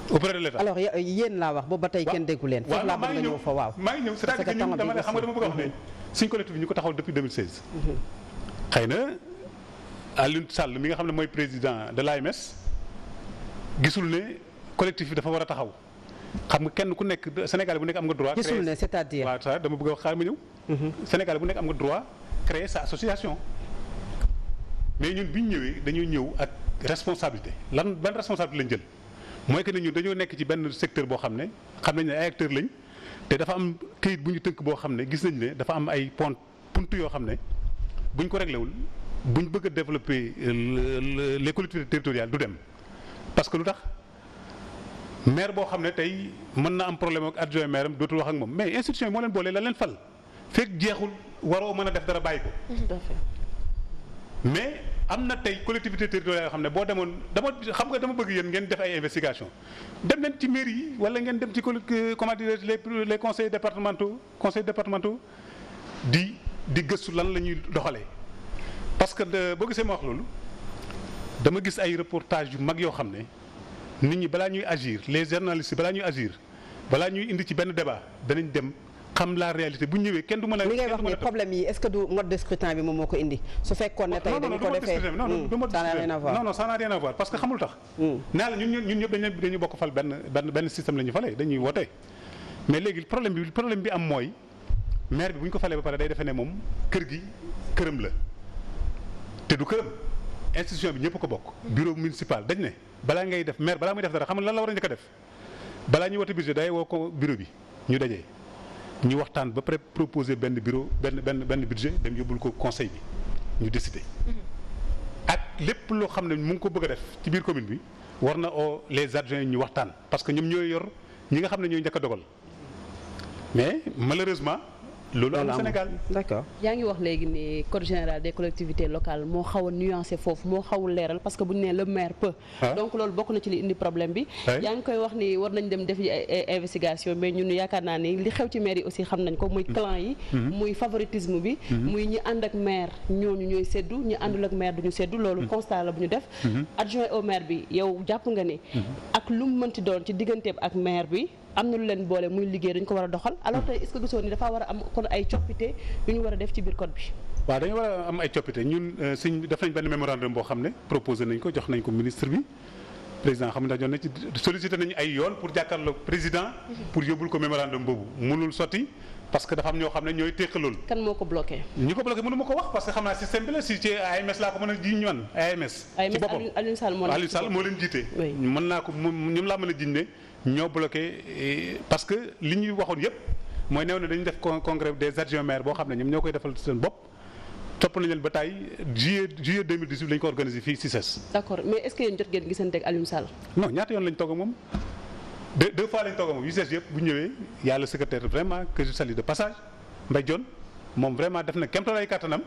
Speaker 4: auprès de l'État.
Speaker 6: alors yéen laa wax boobu ba tey kenn déggu leen. foofu laa bëgg nga ñëw fa waaw.
Speaker 4: maa ngi ñëw c'est-à-dire que ñun dama ne xam nga dama bëgg a wax ne suñ collectif bi ñu ko taxawal depuis 2016. xëy na Alioune Sall mi nga xam ne mooy président de l'AMS gisul ne collectif bi dafa war a taxaw. xam nga kenn ku nekk Sénégal bu nekk am nga droit.
Speaker 6: gisul ne c'est-à-dire
Speaker 4: waaw ça dama bëgg a wax xaar ma ñëw. Sénégal bu nekk am nga droit créer sa association. mais ñun bi ñu ñëwee dañoo ñëw ak responsabilité ban responsabilité lañ jël mooy que ne ñun dañoo nekk ci benn secteur boo xam ne xam nañ ne ay acteurs lañ te dafa am këyit bu ñu tënk boo xam ne gis nañ ne dafa am ay punt yoo xam ne buñ ko réglé wul buñ bëgg a développer les collectivités territoriales du dem parce que lu tax. maire boo xam ne tey mën na am problème ak adjoint maire am dootul wax ak moom mais institution yi moo leen boole la leen fal fekk jeexul waroo mën a def dara bàyyi ko. mais am na tey collectivité territoriale yoo xam ne boo demoon dama bëgg yéen ngeen def ay investigation dem leen ci mairie yi wala ngeen dem ci comment dire les conseils départementaux di gëstu lan la ñuy doxalee. parce que boo gisee ma wax loolu dama gis ay reportage yu mag yoo xam ne. nit ñi balaa ñuy agir les journalistes balaa ñuy agir balaa ñuy indi ci benn débat danañ dem xam la réalité bu ñëwee kenn du mën a.
Speaker 6: li ngay wax ni problème yi est-ce que du mode de scrutin bi moom moo ko indi su fekkoon ne tey dañu ko defee ça n'a rien à voir
Speaker 4: non ça n'a rien à voir parce que xamul tax. nee la ñun ñëpp dañuy bokk fal benn système la ñu falee dañuy wote mais léegi problème bi am mooy maire bi bu ñu ko falee ba pare day defee ne moom kër gi këram la te du këram institution bi ñëpp ko bokk. bureau municipal dañ ne. balaa ngay def maire balaa muy def dara xam nga lan la war a njëkk a def balaa ñuy wote budget day woo ko bureau bi ñu dajee ñu waxtaan ba pare proposer benn bureau benn budget dem yóbbul ko conseil bi ñu décider. ak lépp loo xam ne mu ngi ko bëgg a def ci biir commune bi war na oo les adjoints ñu waxtaan parce que ñoom ñooy yor ñi nga xam ne ñooy njëkk a dogal mais malheureusement. loolu am Sénégal
Speaker 6: d'accord.
Speaker 5: yaa ngi wax léegi ni code général des collectivités locales moo xaw a nuancé foofu moo xawul leeral parce que bu ñu nee le maire peut. donc loolu bokk na ci li indi problème bi. yaa ngi koy wax ni war nañ dem def investigation mais ñun yaakaar naa ni li xew ci maire yi aussi xam nañ ko muy clan yi. muy favoritisme bi. muy ñi ànd ak maire ñooñu ñooy seddu ñi àndul ak maire duñu seddu loolu constat la bu ñu def. adjoint au maire bi yow jàpp nga ni. ak lu mu mënti doon ci digganteem ak maire bi. am na lu leen boole muy liggéey dañ ko war a doxal alors tey est-ce que gisoo ni dafa war a am kon ay coppite yu ñu war a def ci biir code bi.
Speaker 4: waaw dañu war a am ay coppite ñun def nañ benn mémorandum boo xam ne proposé nañ ko jox nañ ko ministre bi président xam ne dañoo ne ci sollicité nañu ay yoon pour jàkkaarloo président pour yóbbul ko mémorandum boobu mënul sotti parce que dafa am ñoo xam ne ñooy téq loolu.
Speaker 5: kan moo ko bloqué.
Speaker 4: ñi ko bloqué mënu ma ko wax parce que xam naa système bi la si ci AMS laa ko mën a jiñ man AMS. ci boppam
Speaker 5: Alioune Sall moo
Speaker 4: leen jiite. mën naa ko ñoom laa mën a jiñ ne ñoo bloqué parce que li ñuy waxoon yëpp mooy néew na dañu def congrès des adjoints maires boo xam ne ñoom ñoo koy defal seen bopp topp nañ leen ba tey juillet 2018 lañ ko organisé fii CICES.
Speaker 5: d'accord mais est-ce que yéen jot ngeen gisante ak Alioune Sall.
Speaker 4: non ñaata yoon lañ toog ak moom deux fois lañ toog ak moom CICES yëpp bu ñëwee y a le secrétaire vraiment que je salue de passage Mbaye Dione moom vraiment def na kéemtalaay kàttanam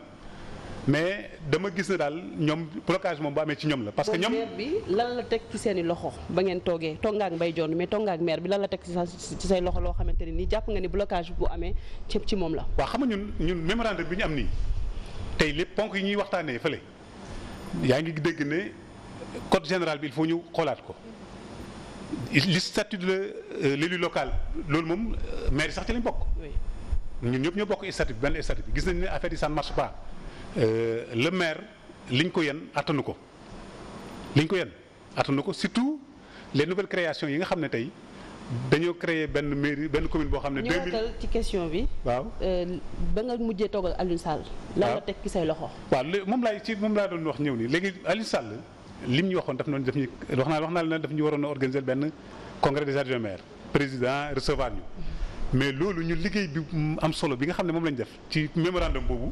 Speaker 4: mais dama gis ne daal ñoom blocage moom bu amee ci ñoom la. parce que ñoom
Speaker 5: maire bi lan la teg ci seen i loxo ba ngeen toogee toog nga ak Mbaye Dione mais toog nga ak maire bi lan la teg ci say loxo loo xamante ne nii jàpp nga ni blocage bu amee ci moom la.
Speaker 4: waaw xam nga ñun mémorandum bi ñu am nii tey lépp ponk yi ñuy waxtaanee fële yaa ngi dégg ne code général bi il faut ñu xoolaat ko. li statut de l'élu local loolu moom maire yi sax ci lañ bokk. ñun ñëpp ñoo bokk statut bi benn statut bi gis nañ ne affaire yi ça ne marche pas le maire liñ ko yen attanu ko surtout les nouvelles créations yi nga xam ne tey dañoo créer benn mairie benn commune boo xam ne. 2000
Speaker 5: ñëwatal ci question bi.
Speaker 4: waaw
Speaker 5: ba nga mujjee toog ak Aliou Sall. lan la teg ci say loxo.
Speaker 4: waaw moom laa doon wax ñëw nii léegi Aliou Sall. lim ñu waxoon daf ñu wax naa la daf ñu waroon a organiser benn congrès des adjoints maires président recevoir ñu mais loolu ñu liggéey bi am solo bi nga xam ne moom lañ def ci mémorandum boobu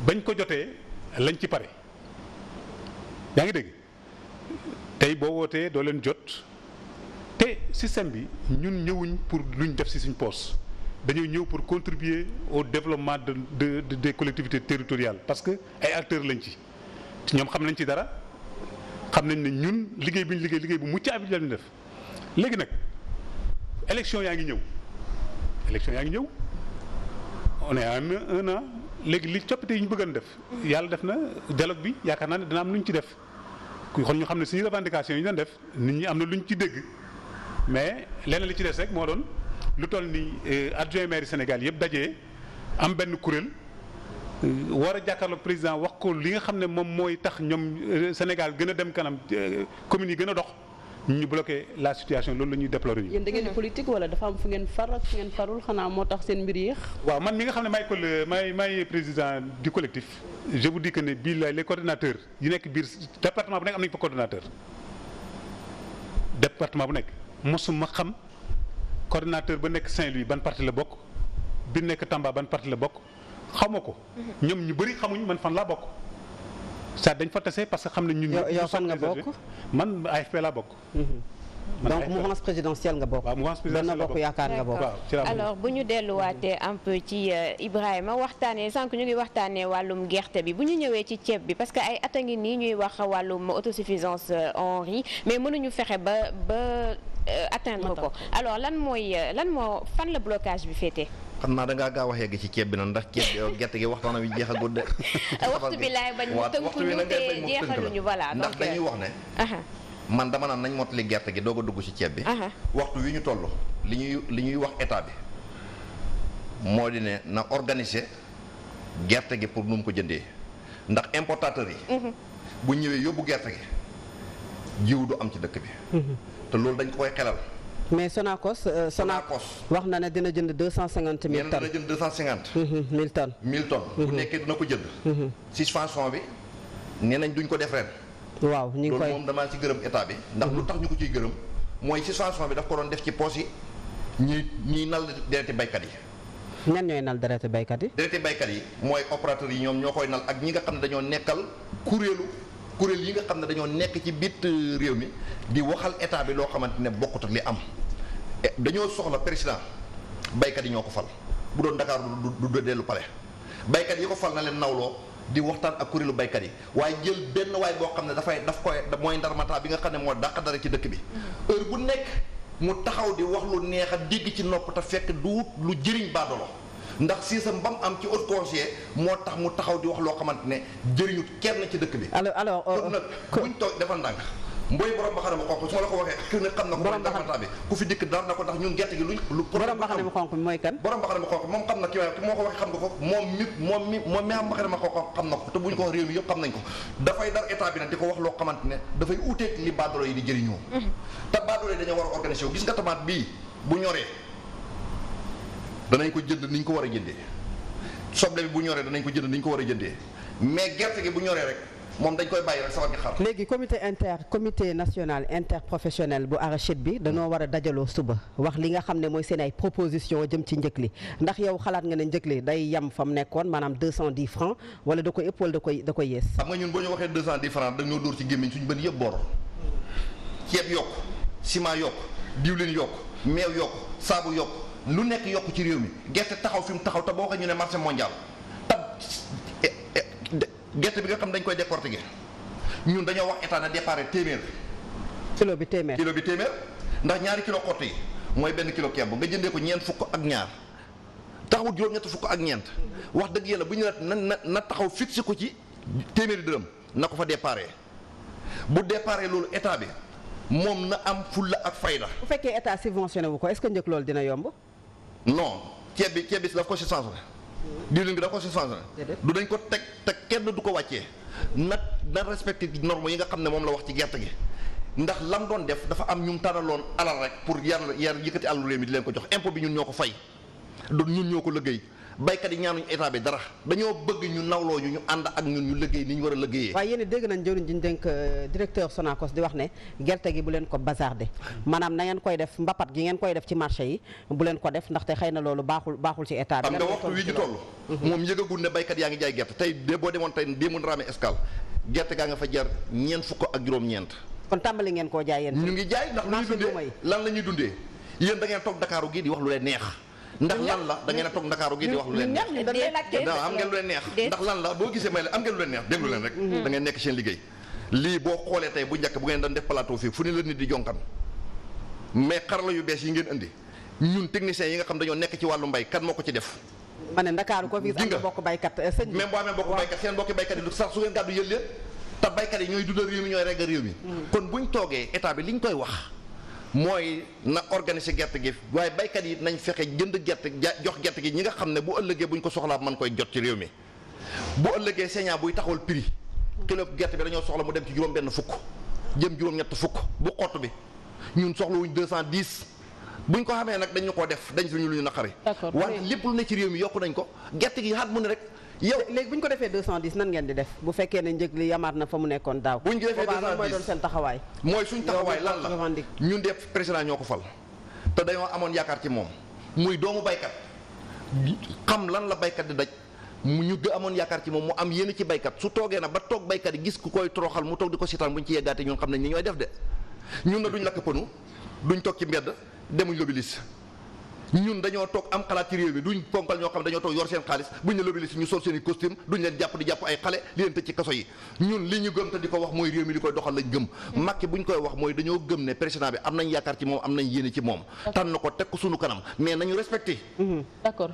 Speaker 4: bañ ko jotee lañ ci pare yaa ngi dégg tey boo wootee doo leen jot te système bi ñun ñëwuñ pour luñ def ci suñ poste dañoo ñëw pour contribuer au développement des collectivités territoriales parce que ay acteurs lañ ci ñoom xam nañ ci dara. xam nañ ne ñun liggéey bi ñu liggéey bu mucc ayib la ñu def léegi nag élection yaa ngi ñëw on est à un an léegi li coppite yi ñu bëggoon def yàlla def na dialogue bi yaakaar naa ne dina am lu ñu ci def ku xool ñu xam ne suñu revendication yi ñu doon def nit ñi am na lu ñu ci dégg mais leneen li ci des rek moo doon lu toll ni adjoint maire Sénégal yëpp dajee am benn kuréel war a jàkkaarloog président wax ko li nga xam ne moom mooy tax ñoom Sénégal gën a dem kanam communes yi gën a dox ñu bloqué la situation loolu la ñuy déplorer ñu.
Speaker 5: yéen da ngeen di politique wala dafa am fu ngeen far ak fu ngeen farul xanaa moo tax seen mbir yéex.
Speaker 4: waaw man mi nga xam ne maay président du collectif je vous dis que ne bii les coordonnateurs yi nekk biir département bu nekk am nañu fa coordonnateur département bu nekk mosuma xam coordonnateur ba nekk Saint-Louis ban parti la bokk bi nekk Tamba ban parti la bokk. xawma ko ñoom ñu bëri xamuñ man fan laa bokk ça dañ fa tase parce que xam ne ñun.
Speaker 6: yow fan nga bokk.
Speaker 4: man AFP laa bokk.
Speaker 6: donc mouvance présidentielle nga bokk.
Speaker 4: waaw mouvance présidentielle
Speaker 6: Benno Bokk Yaakaar nga bokk.
Speaker 3: alors bu ñu delluwaatee un peu ci Ibrahima waxtaanee sànq ñu ngi waxtaanee wàllum gerte bi bu ñu ñëwee ci ceeb bi parce que ay at a ngi nii ñuy wax wàllum autosuffisance en riz mais mënuñu fexe ba atteindre ko alors lan moo fan la blocage bi féetee.
Speaker 7: xam naa da ngaa gaaw a yegg ci ceeb bi nag ndax ceeb gerte gi waxtaan wi jeexagul de.
Speaker 3: waxtu bi laay bañ mu tënkuñu te jeexaluñu voilà.
Speaker 7: ndax dañuy wax ne. man dama naan nañ mottali gerte gi doog a dugg ci ceeb bi. waxtu wi ñu toll li ñuy wax état bi moo di ne na organiser gerte gi pour nu mu ko jëndee ndax importateurs yi. bu ñëwee yóbbu gerte gi jiw du am ci dëkk bi. te loolu dañ ko koy xelal.
Speaker 6: mais Sonacos wax na ne dina jënd 250 000 tonnes.
Speaker 7: dina jënd 250.
Speaker 6: 1000 tonnes.
Speaker 7: 1000 tonnes. bu nekkee dina ko jënd. suspension bi nee nañ duñ ko def ren.
Speaker 6: waaw ñu ngi koy
Speaker 7: loolu moom damaa ci gërëm état bi. ndax lu tax ñu ko ciy gërëm mooy suspension bi daf ko doon def ci poos yi ñuy nal dereti baykat yi.
Speaker 6: ñan ñooy nal dereti baykat yi.
Speaker 7: dereti baykat yi mooy opérateurs yi ñoom ñoo koy nal ak ñi nga xam ne dañoo nekkal kuréel yi nga xam ne dañoo nekk ci biit réew mi di waxal état bi loo xamante ne bokkut ak li am dañoo soxla président baykat yi ñoo ko fal bu doon Dakar du dellu pale baykat yi ko fal na leen nawloo di waxtaan ak kuréelu baykat yi waaye jël benn waay boo xam ne daf koy mooy ndarmata bi nga xam ne moo dàq dara ci dëkk bi heure bu nekk mu taxaw di wax lu neex a dégg ci nopp te fekk du lu jëriñ baadolo ndax siisam ba mu am ci haut conseiller moo tax mu taxaw di wax loo xamante ne jëriñu kenn ci dëkk bi.
Speaker 6: alors
Speaker 7: kon nag buñ toog defal ndànk mboy borom baxane mu xonq su ma la ko waxee ku ne xam na ko mooy ndarmata bi ku fi dikk dar na ko ndax ñun gerte gi lu
Speaker 6: borom baxane mu xonq mooy kan
Speaker 7: borom baxane mu xonq moom xam na ki moo ko waxee xam nga ko moom mi am baxane ma xonq xam na ko te buñ ko wax réew mi yëpp xam nañ ko dafay dar état bi nag di ko wax loo xamante ne dafay uteeg li baadolo yi di jëriñoo te baadolo yi dañoo war a organiser wu gis nga tomate bii bu ñoree danañ ko jënd ni ñu ko war a jëndee soble bi bu ñoree danañ ko jënd ni ñu ko war a jëndee mais gerte gi bu ñoree rek moom dañ koy bàyyi rek sawar gi xar.
Speaker 6: léegi comité national interprofessionnel bu arachide bi dañoo war a dajaloo suba wax li nga xam ne mooy seen ay proposition jëm ci njëg li ndax yow xalaat nga ne njëg li day yem fa mu nekkoon maanaam 210 francs wala da koy ëpp wala da koy yées.
Speaker 7: xam nga ñun boo ñu waxee 210 francs dañoo dóor ci gémmiñ suñu bën yëpp bor ceeb yokk ciment yokk diwlin yokk meew yokk saabu yokk lu nekk yokk ci réew mi gerte taxaw fi mu taxaw te boo ko ñu ne marché mondial gerte bi nga xam dañ koy décortiquer ñun dañoo wax état na départ téeméer.
Speaker 6: kilo bi téeméer
Speaker 7: ndax ñaari kilo xott yi mooy benn kilo kemb nga jëndee ko ñeent fukk ak ñaar taxawul juróom-ñett fukk ak ñeent wax dëgg yàlla bu ñu na taxaw fixé ko ci téeméeri dërëm na ko fa déparé bu déparé loolu état bi moom na am fulla ak fayda.
Speaker 6: bu fekkee état subventionné wu ko est-ce que njëkk loolu dina yomb.
Speaker 7: non ceeb bi daf ko subventionné diwlin bi daf ko subventionné du dañ ko teg te kenn du ko wàccee na respecté normes yi nga xam ne moom la wax ci gerte gi. ndax lam doon def dafa am ñu tànnaloon alal rek pour yar yëkkati alalu réew mi di leen ko jox impôt bi ñun ñoo ko fay ñun ñoo ko liggéey baykat yi ñaanuñu état bi dara dañoo bëgg ñu nawloo ñu ànd ak ñun ñu liggéey ni ñu war a liggéeyee.
Speaker 6: waaye yéen dégg nañ jëriñ ji ñu dénk directeur Sonacos di wax ne gerte gi bu leen ko bazardé maanaam na ngeen koy def mbapat gi ngeen koy def ci marché yi bu leen ko def ndaxte xëy na loolu baaxul ci état bi.
Speaker 7: xam nga waxtu wi ñu toll. moom yëgagul ne baykat yaa ngi jaay gerte tey boo demoon tey démon Ramé Escale gerte gaa nga fa jar ñeent fukk ak juróom-ñeent.
Speaker 6: kon tàmbali ngeen koo jaay yéen.
Speaker 7: ñu ngi jaay ndax lu ñuy dundee lan la ñuy dundee yéen da ngeen toog Dakaaru gi di wax lu leen neex. ndax lan la da ngeen a toog Dakaaru gi di wax lu leen neex. am ngeen lu leen neex. ndax lan la boo gisee may la am ngeen lu leen neex déglu leen rek. da ngeen nekk seen liggéey. lii boo xoolee tey bu njëkk bu ngeen doon def plateau fii fu ne la nit di jonkan mais xarala yu bees yi ngeen indi ñun techniciens yi nga xam dañoo nekk ci wàllu mbay kan moo ko ci def.
Speaker 6: ma ne Dakaaru ko fi am na bokk baykat sëñ bi
Speaker 7: même boo amee bokk baykat seen bokki baykat yi lu sax su ngeen gàddu yël leen te baykat yi ñooy dundal réew mi ñooy regg réew mi kon buñ toogee état bi li ñu koy wax mooy na organiser gerte gi waaye baykat yi nañ fexe jënd gerte jox gerte gi ñi nga xam ne bu ëllëgee buñ ko soxlaa mën koy jot ci réew mi bu ëllëgee señaa buy taxawal prix kilo gerte bi dañoo soxla mu dem ci juróom benn fukk jëm juróom-ñett fukk bu xott bi ñun soxlawuñ 210 buñ ko xamee nag dañu ko def dañ suñu lu ñu naqari wante lépp lu ne ci réew mi yokku nañ ko gerte gi xaat mu ne rek yow
Speaker 6: léegi bu ñu ko defee 210 nan ngeen di def bu fekkee ne njëg li yamaat na fa mu nekkoon daaw.
Speaker 7: bu ñu defee 210
Speaker 6: mooy doon seen taxawaay.
Speaker 7: mooy suñ taxawaay lan la ñun de président ñoo ko fal te dañoo amoon yaakaar ci moom muy doomu baykat xam lan la baykat di daj mu ñu amoon yaakaar ci moom mu am yéen ci baykat su toogee na ba toog baykat yi gis ku koy toroxal mu toog di ko sitaan bu ñu ci yeggaate ñun xam nañ ni ñooy def de ñun na duñ lakk pënu duñ toog ci mbedd demuñ lobilis ñun dañoo toog am xalaat ci réew mi duñ ponkal ñoo xam dañoo toog yor seen xaalis buñ ne lobilis ñu sol seen i costume duñ leen jàpp di jàpp ay xale li leen tëj ci kaso yi ñun li ñu gëm te di ko wax mooy réew mi li koy doxal lañ gëm Macky buñ koy wax mooy dañoo gëm ne président bi am nañ yaakaar ci moom am nañ yéene ci moom tànn na ko teg ko suñu kanam mais nañu respecté
Speaker 5: d'accord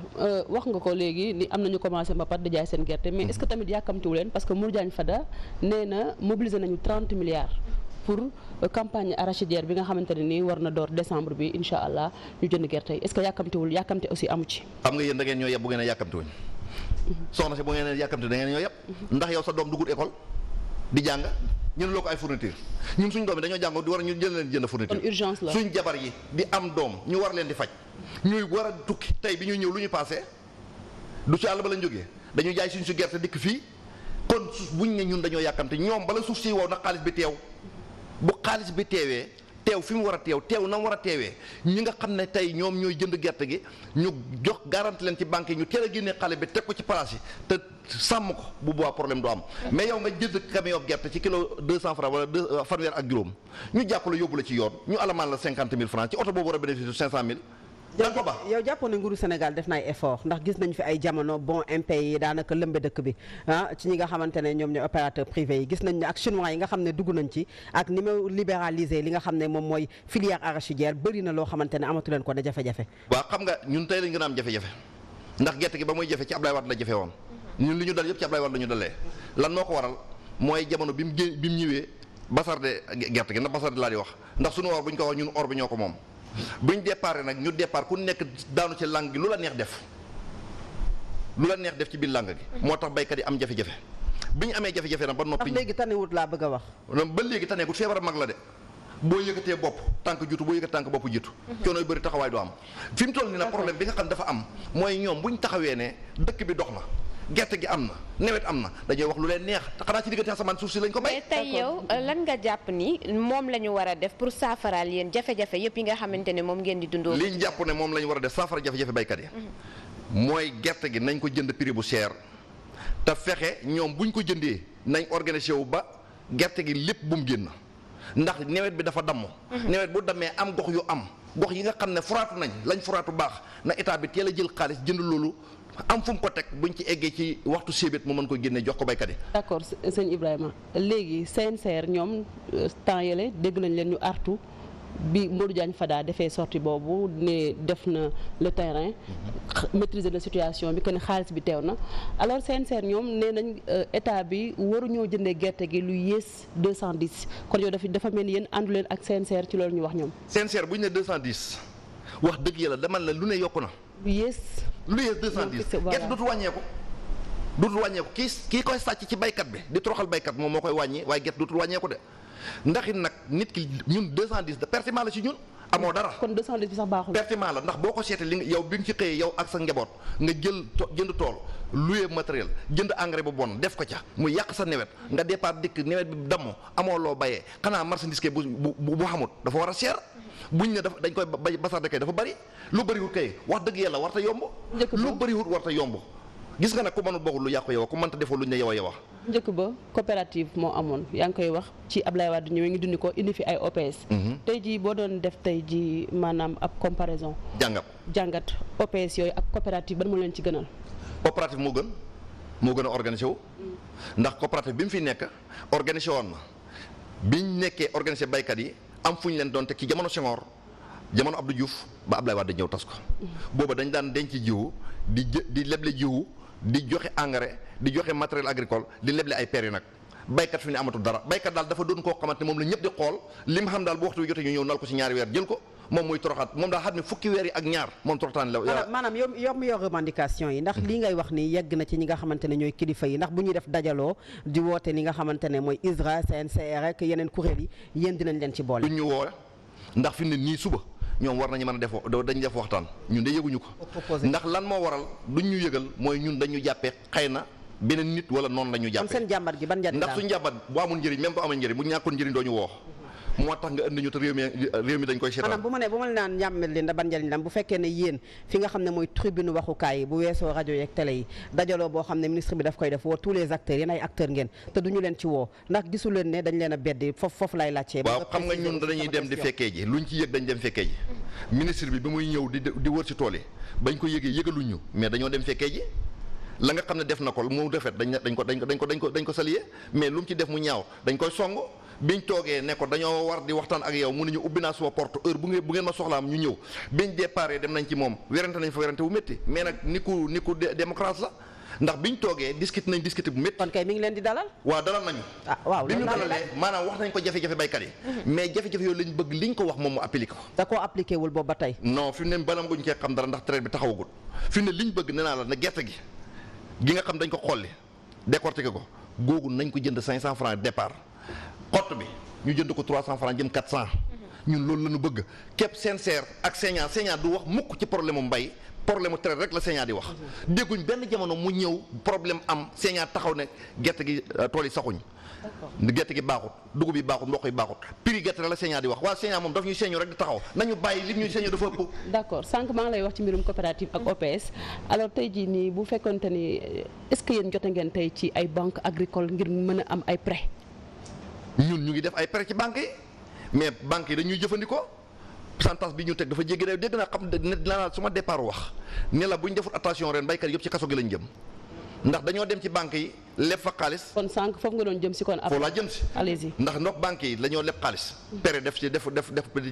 Speaker 5: wax nga ko léegi ni am nañu commencé mbapat di jaay seen gerte mais est-ce que tamit yàkkamtiwu leen parce que Modou Diagne Fada nee na mobiliser nañu 30 milliards pour campagne arachidière bi nga xamante ne nii war na door décembre bi incha allah ñu jënd gerte yi est-ce que yàkkamte aussi amu ci.
Speaker 7: xam nga yéen da ngeen ñoo yeb bu ngeen a yàkkamte wuñ soxna si bu ngeen a yàkkamte da ngeen ñoo yeb ndax yow sa doom dugul école di jàng ñun loo ko ay fourniture ñun suñ doom yi dañoo jàng di war a ñu jël leen jënd fourniture
Speaker 5: kon urgence la
Speaker 7: suñ jabar yi di am doom ñu war leen di faj ñuy war a tukki tey bi ñuy ñëw lu ñu passé du ci àll ba lañ jógee dañuy jaay suñ su gerte dikk fii kon buñ ne ñun dañoo yàkkamte ñoom bala suuf si wow na xaalis bi teew bu xaalis bi teewee teew fi mu war a teew na mu war a teewee ñi nga xam ne tey ñoom ñooy jënd gerte gi ñu jox garanti leen ci banque yi ñu teel a génnee xaalis bi teg ko ci place yi te sàmm ko bu boobaa problème du am mais yow nga jënd camion gerte ci kilo 200 francs wala fanweer ak juróom ñu jàpp la yóbbu la ci yoon ñu alamaan la 50 000 francs ci oto boobu war a bénéfice 500 000
Speaker 6: yow jàppoon ne nguuru Sénégal def na ay effort ndax gis nañu fi ay jamono bon impayé yi daanaka lëmbe dëkk bi ci ñi nga xamante ne ñoom ñooy opérateur privé yi gis nañ ne ak chinois yi nga xam ne dugg nañ ci ak ni mu libéraliser li nga xam ne moom mooy filière arachidière bëri na loo xamante ne amatu leen ko ne jafe-jafe
Speaker 7: waaw xam nga ñun tey lañ gën a am jafe-jafe ndax gerte gi ba muy jafe ci Ablaye Wade la jafe woon ñun li ñu dal yëpp ci Ablaye Wade la ñu dalee lan moo ko waral mooy jamono bi mu ñëwee basarde gerte gi ndax basarde laa di wax ndax suñu or bu ñu ko wax ñun or bi ñoo ko moom buñ départ nag ñu départ ku nekk daanu ci langue gi lu la neex def ci biir langue gi moo tax baykat yi am jafe-jafe bi ñu amee jafe-jafe nag ba noppi
Speaker 6: léegi tanewut laa bëgg a wax
Speaker 7: ba léegi taneegut feebar mag la de boo yëkkatee bopp tànk jutu boo yëkkatee tànk bopp jiitu coono yu bëri taxawaay du am fi mu toll nii nag problème bi nga xam dafa am mooy ñoom buñ taxawee ne dëkk bi dox na gerte gi am na nawet am na dañuy wax lu leen neex te xanaa ci diggante asamaan suuf si lañ ko bay.
Speaker 3: mais tey yow lan nga jàpp ni moom la ñu war a def pour saafaraal yéen jafe-jafe yëpp yi nga xamante ne moom ngeen di dundoo.
Speaker 7: liñ jàpp ne moom la ñu war a def saafara jafe-jafe baykat yi. mooy gerte gi nañ ko jënd prix bu cher te fexe ñoom buñ ko jëndee nañ organisé wu ba gerte gi lépp bu mu génn ndax nawet bi dafa damm. nawet bu dammee am gox yu am gox yi nga xam ne foraatu nañ lañ foraatu baax na état bi teel a jël xaalis jënd loolu am fu mu ko teg buñ ci eggee ci waxtu sébét mu mën ko génne jox ko baykat yi.
Speaker 5: d'accord sëñ Ibrahima léegi CNCR ñoom temps yële dégg nañ leen ñu artu bi Modou Diagne Fada defee sortie boobu ne def na le terrain maîtriser na situation bi que ne xaalis bi teew na alors CNCR ñoom nee nañ état bi waruñoo jëndee gerte gi lu yées 210 kon yow dafa mel ni yéen àndu leen ak CNCR ci loolu ñu wax ñoom.
Speaker 7: CNCR bu ñu ne 210 wax dëgg yàlla dama la lu ne yokku na.
Speaker 5: lu yées
Speaker 7: 210 gerte dootul wàññeeku kii koy sàcc ci baykat bi di toroxal baykat moom moo koy wàññi waaye gerte dootul wàññeeku de ndax it nag nit ki ñun 210 de pertement la ci ñun amoo dara.
Speaker 5: kon 210 bi sax baaxul.
Speaker 7: pertement la ndax boo ko seetee li nga yow bi nga ci xëyee yow ak sa njaboot nga jënd tool louer matériel jënd engrais bu bon def ko ca mu yàq sa nawet nga départ dikk nawet bi dammo amoo loo bayee xanaa marchandise ke bu xamut dafa war a cher buñ ne dañ koy bay basarde kay dafa bari lu bëriwut kay wax dëgg yàlla warta yomb. lu bëriwut warta yomb. gis nga nag ku mënul bokkul lu yàqu yow ku mënta defoo luñ ne yow a yow
Speaker 5: njëkk ba coopérative moo amoon yaa ngi koy wax ci Ablaye Wade ñëwee ngi dundi ko indi fi ay OPS. tey jii boo doon def tey jii maanaam ab comparaison. jàngat OPS yooyu ak coopérative ban moo leen ci gënal.
Speaker 7: coopérative moo gën a organisé wu. ndax coopérative bi mu fi nekk organisé woon na biñ nekkee organisé baykat yi am fu ñu leen doon teg ci jamono Senghor jamono Abdou Diouf ba Ablaye Wade ñëw tas ko. booba dañ daan denc jiwu di leble jiwu. di joxe engrais di joxe matériel agricole di leble ay per yi nag baykat fi ne amatul dara baykat daal dafa doon koo xamante ne moom la ñëpp di xool li mu xam daal bu waxtu wi jotee ñu ñëw nal ko ci ñaari weer jël ko moom muy toroxaat moom daal xam ne fukki weer yi ak ñaar moom toroxtaan la.
Speaker 6: maanaam yor revendication yi ndax lii ngay wax ni yegg na ci ñi nga xamante ne ñooy kilifa yi ndax bu ñuy def dajaloo di woote li nga xamante ne mooy ISRA CNCR ak yeneen kuréel yi yéen dinañ leen ci boole.
Speaker 7: duñ ñu woo ndax fi ne nii suba ñoom war nañu mën a dañu def waxtaan ñun de yëguñu ko ndax lan moo waral duñ ñu yëgal mooy ñun dañu jàppee xëy na beneen nit wala noonu la ñu jàppee
Speaker 6: seen jàmbat gi ban njariñ
Speaker 7: ndax suñu jàmbat bu amul njëriñ même bu amul njëriñ bu ñàkkoon njëriñ doo ñu woo moo tax nga indi ñu te réew mi dañ koy seetaan.
Speaker 6: maanaam bu ma naan njàmbat leen da ban njariñ la bu fekkee ne yéen fi nga xam ne mooy tribune waxukaay yi bu weesoo rajo yeeg télé yi dajaloo boo xam ne ministre bi daf koy def woo tous les acteurs yéen ay acteurs ngeen te duñu leen ci woo ndax gisu leen ne dañ leen a beddi foofu lay laajtee.
Speaker 7: waaw xam nga ñun dañuy dem di fekkee ji luñ ci yëg dañ dem fekkee ji ministre bi muy ñëw di wër ci tool yi bañ ko yëgee yëgaluñ ñu mais dañoo dem fekkee ji la nga xam ne def na ko mu defet dañ ko saluer mais lu mu ci def mu ñaaw dañ koy song biñ toogee ne ko dañoo war di waxtaan ak yow mun nañu ubbi naa suma porte heure bu ngeen ma soxlaam ñu ñëw biñ déparé dem nañ ci moom werante nañ fa werante bu métti mais nag ni ku démocrate la ndax biñ toogee discuté bu métti.
Speaker 6: kon kay mi ngi leen di dalal.
Speaker 7: waaw dalal nañu.
Speaker 6: waaw
Speaker 7: bi ñu dalalee maanaam wax nañ ko jafe-jafe baykat yi. mais jafe-jafe yooyu lañ bëgg liñ ko wax moom mu appliqué ko.
Speaker 6: da koo appliqué wul boobu ba tey.
Speaker 7: non fi mu ne balam guñ cee xam dara ndax traite bi taxawagul fi mu ne liñ bëgg nee naa la ne gerte gi nga xam dañ ko xolli décortiqué ko googu nañ ko jënd 500 francs départ xott bi ñu jënd ko 300 francs jëm 400 ñun loolu la ñu bëgg képp CNCR ak Sénat du wax mukk ci problème mu mbay problème mu traite rek la Sénat di wax dégguñ benn jamono mu ñëw problème am Sénat taxaw ne gerte gi tool yi saxuñ gerte gi baaxut dugub yi baaxut mboq yi baaxut prix gerte la Sénat di wax waa Sénat moom daf ñuy seeñu rek di taxaw nañu bàyyi li ñuy seeñu dafa ëpp.
Speaker 5: d'accord sànq maa ngi lay wax ci mbirum coopérative ak OPS alors tey jii nii bu fekkonte ni est-ce que yéen jote ngeen tey ci ay banque agricole ngir mën a am ay prêt.
Speaker 7: ñun ñu ngi def ay prêt ci banques yi mais banques yi dañuy jëfandikoo pourcentage bi ñu teg dafa jéggi day dégg naa xam ne dinaa suma départ wax ne la bu ñu defut attention ren baykat yëpp ci kaso gi lañ jëm ndax dañoo dem ci banques yi leb fa xaalis.
Speaker 5: kon sànq foofu nga doon jëm si kon.
Speaker 7: foofu laa jëm si.
Speaker 5: allez-y
Speaker 7: ndax banques yi dañoo leb xaalis. pere def ci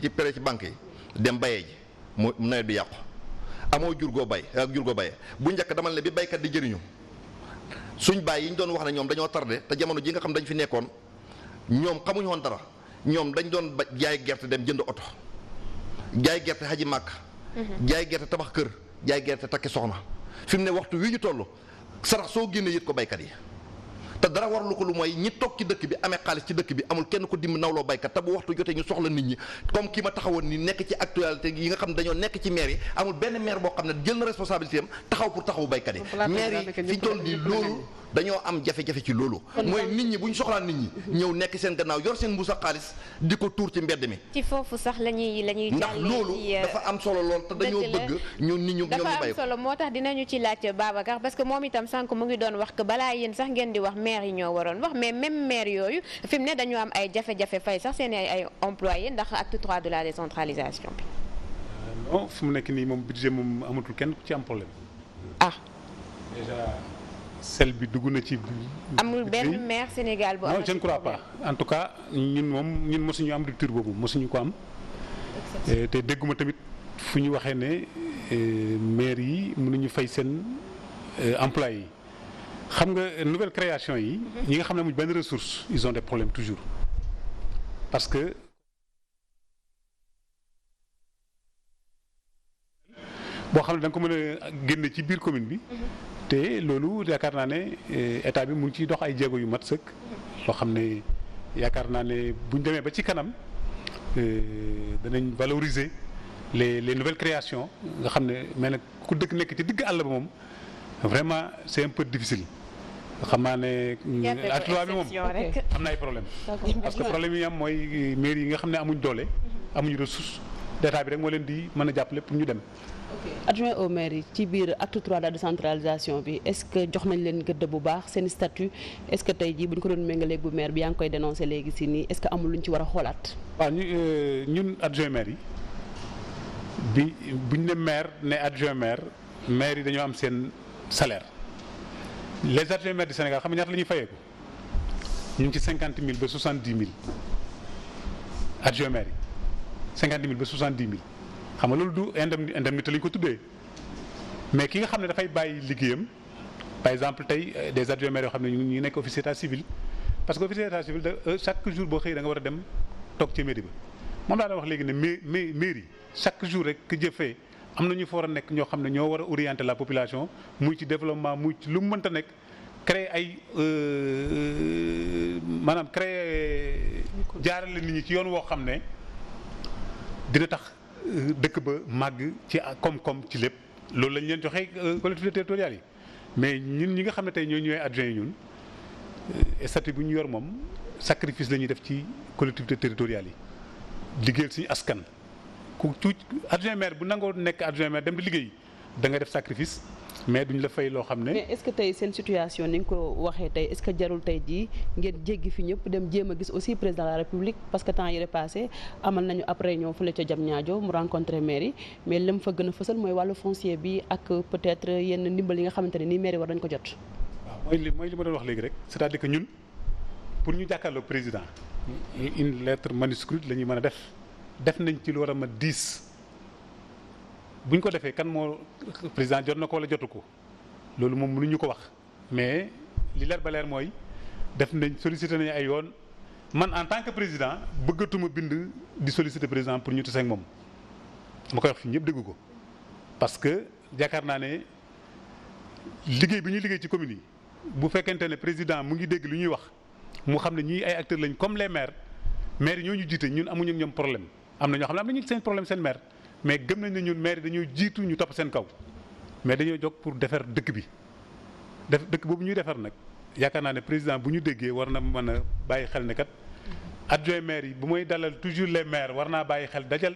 Speaker 7: pere ci banques yi dem bayee ji mu nawet bi yàqu amoo jur goo bayee bu njëkk dama ne bi baykat di jëriñu suñ bàyyi yi ñu doon wax ne ñoom dañoo tardé te jamono ji nga xam dañ fi nekkoon ñoom xamuñu woon dara ñoom dañ doon jaay gerte dem jënd oto jaay gerte xaji màkk jaay gerte tabax kër jaay gerte takki soxna fi mu ne waxtu wi ñu toll sarax soo génnee yët ko baykat yi te dara warlu ko lu mooy ñi toog ci dëkk bi amee xaalis ci dëkk bi amul kenn ko dimb nawloo baykat te bu waxtu jotee ñu soxla nit ñi comme kii ma taxawoon ni nekk ci actualité yi nga xam ne dañoo nekk ci maire yi amul benn maire boo xam ne jël na responsabilité am taxaw pour taxawu baykat yi maire yi fi ñu toll nii loolu dañoo am jafe-jafe ci loolu mooy nit ñi bu ñu soxlaa nit ñi ñëw nekk seen gannaaw yor seen mbuusa xaalis di ko tuur ci mbedd mi
Speaker 3: ci foofu sax lañuy
Speaker 7: ndax loolu dafa am solo lool te dañoo bëgg ñun nit ñu
Speaker 3: dafa am solo moo tax dinañu ci laaj Babacar parce que moom itam sànq mu ngi doon wax que balaa yéen sax ngeen di wax maire yi ñoo waroon wax mais même maire yooyu fi mu ne dañoo am ay jafe-jafe fay sax seen ay employés ndax acte 3 de la décentralisation bi
Speaker 4: non fu mu nekk nii moom budget moom amatul kenn ku ci am problème.
Speaker 3: ah.
Speaker 4: déjà sel bi dugg na ci.
Speaker 3: amul benn maire Sénégal bu am.
Speaker 4: non je ne crois pas en tout cas ñun mosuñu am rupture boobu mosuñu ko am. te dégguma tamit fu ñu waxee ne maire yi mënuñu fay seen employés yi xam nga nouvelle création yi. ñi nga xam ne amuñ benn ressource ils ont des problèmes toujours parce que. boo xam ne da nga ko mën a génne ci biir commune bi. te loolu yaakaar naa ne état bi mu ngi ciy dox ay jéego yu mat sëkk. loo xam ne yaakaar naa ne buñ demee ba ci kanam danañ valoriser les nouvelles créations nga xam ne mais nag ku dëkk nekk ci digg àll ba moom vraiment c'est un peu difficile. xam naa ne. attroit bi moom am na ay problème parce que problème yi am mooy maire yi nga xam ne amuñ doole. amuñ ressource d'état bi rek moo leen di mën a jàppale pour ñu dem.
Speaker 5: adjoint au maire yi ci biir acte 3 de la décentralisation bi est-ce que jox nañ leen gëdd bu baax seen statut est-ce que tey jii bu ñu ko doon méngaleeg bu maire bi yaa ngi koy dénoncer léegi si nii est-ce que amul lu ñu ci war a xoolaat.
Speaker 4: waaw ñun adjoint maire yi buñ ne maire ne adjoint maire yi dañoo am seen salaire les adjoints maires du Sénégal xam nga ñaata la ñuy fayeeku ñu ngi ci 50 000 ba 70 000 adjoint maire yi 50 000 ba 70 000. xam nga loolu du indemnité la ñu ko tuddee mais ki nga xam ne dafay bàyyi liggéeyam par exemple tey des adjoints maires yoo xam ne ñu ngi nekk officier état civil parce que officier état civil chaque jour boo xëy da nga war a dem toog ci mairie ba moom laa doon wax léegi ne mairie chaque jour rek que jëfee am na ñu fa war a nekk ñoo xam ne ñoo war a orienter la population muy ci développement muy ci lu mu mënta nekk créer ay maanaam créer jaarale nit ñi ci yoon woo xam ne dina tax. dëkk ba màgg ci koom-koom ci lépp loolu lañ leen joxe collectivités territoriales yi mais ñun ñi nga xam ne tey ñooy adjoint yi ñun statut bu ñu yor moom sacrifice la ñuy def ci collectivités territoriales yi liggéeyal suñu askan ku adjoint maire bu nangoo nekk adjoint maire dem di liggéey da nga def sacrifice mais duñ la fay loo xam ne.
Speaker 5: mais est-ce que tey seen situation ni nga ko waxee tey est-ce que jarul tey jii ngeen jéggi fi ñëpp dem jéem a gis aussi président de la République parce que temps yii passé amal nañu ab réunion fële ca Diamniadio mu rencontré maire yi mais lim fa gën a fësal mooy wàllu foncier bi ak peut-être yenn ndimbal yi nga xamante ne nii maire yi war nañ ko jot.
Speaker 4: waaw mooy li ma doon wax léegi rek c'est-à-dire que ñun pour ñu jàkkaarloog président une lettre manuscrite la ñuy mën a def nañ ci lu war a ma 10. bu ñu ko defee kan moo président jot na ko wala jotu ko loolu moom mënuñu ko wax mais li leer ba leer mooy def nañ sollicité nañu ay yoon man en tant que président bëggatuma bind di solliciter président pour ñu tase ak moom ma koy wax fi ñëpp dégg ko parce que yaakaar naa ne liggéey bi ñuy liggéey ci commune yi bu fekkente ne président mu ngi dégg lu ñuy wax mu xam ne ñii ay acteurs lañ comme les maires yi ñoo ñu jiite ñun amuñu ak ñoom problème am na ñoo xam ne am nañu seen problème seen maire. mais gëm nañ ne ñun maire dañoo jiitu ñu topp seen kaw mais dañoo jóg pour defar dëkk bi dëkk boobu ñuy defar nag yaakaar naa ne président bu ñu déggee war na mën a bàyyi xel ne kat adjoint maire yi bu mooy dalal toujours les maires war naa bàyyi xel dajal